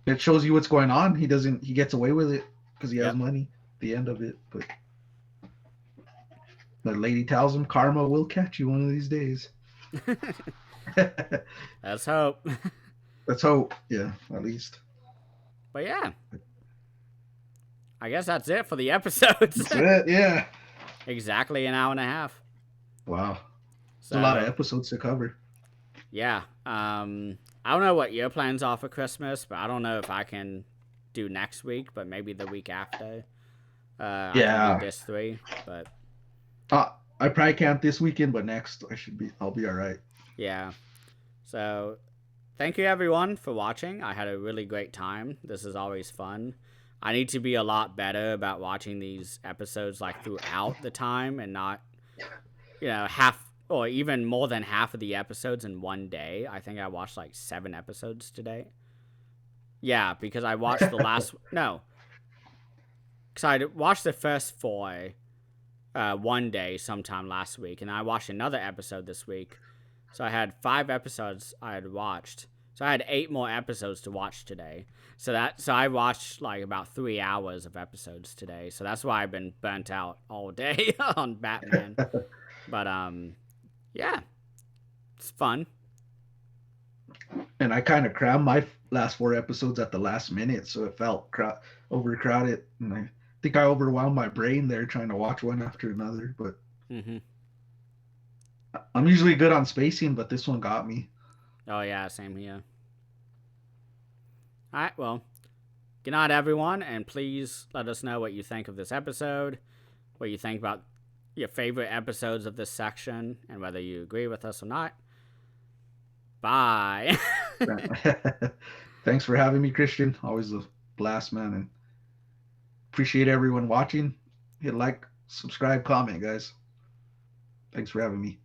But it shows you what's going on. He gets away with it because he has money at the end of it. But the lady tells him, "Karma will catch you one of these days." Let's hope. Let's hope. Yeah, at least. But yeah. I guess that's it for the episodes. That's it, yeah. Exactly an hour and a half. Wow. It's a lot of episodes to cover. Yeah. I don't know what your plans are for Christmas, but I don't know if I can do next week, but maybe the week after. I can do this 3, but... I probably can't this weekend, but next I'll be all right. Yeah. So, thank you everyone for watching. I had a really great time. This is always fun. I need to be a lot better about watching these episodes like throughout the time and not, half or even more than half of the episodes in one day. I think I watched like 7 episodes today. Yeah, because I watched the last... No. because I watched the first 4 one day sometime last week, and I watched another episode this week. So I had 5 episodes I had watched. So I had 8 more episodes to watch today. So I watched like about 3 hours of episodes today. So that's why I've been burnt out all day on Batman. But yeah, it's fun. And I kind of crammed my last 4 episodes at the last minute, so it felt overcrowded, and I think I overwhelmed my brain there trying to watch one after another. But I'm usually good on spacing, but this one got me. Oh yeah, same here. All right, well, good night, everyone, and please let us know what you think of this episode, what you think about your favorite episodes of this section, and whether you agree with us or not. Bye. Thanks for having me, Christian. Always a blast, man, and appreciate everyone watching. Hit like, subscribe, comment, guys. Thanks for having me.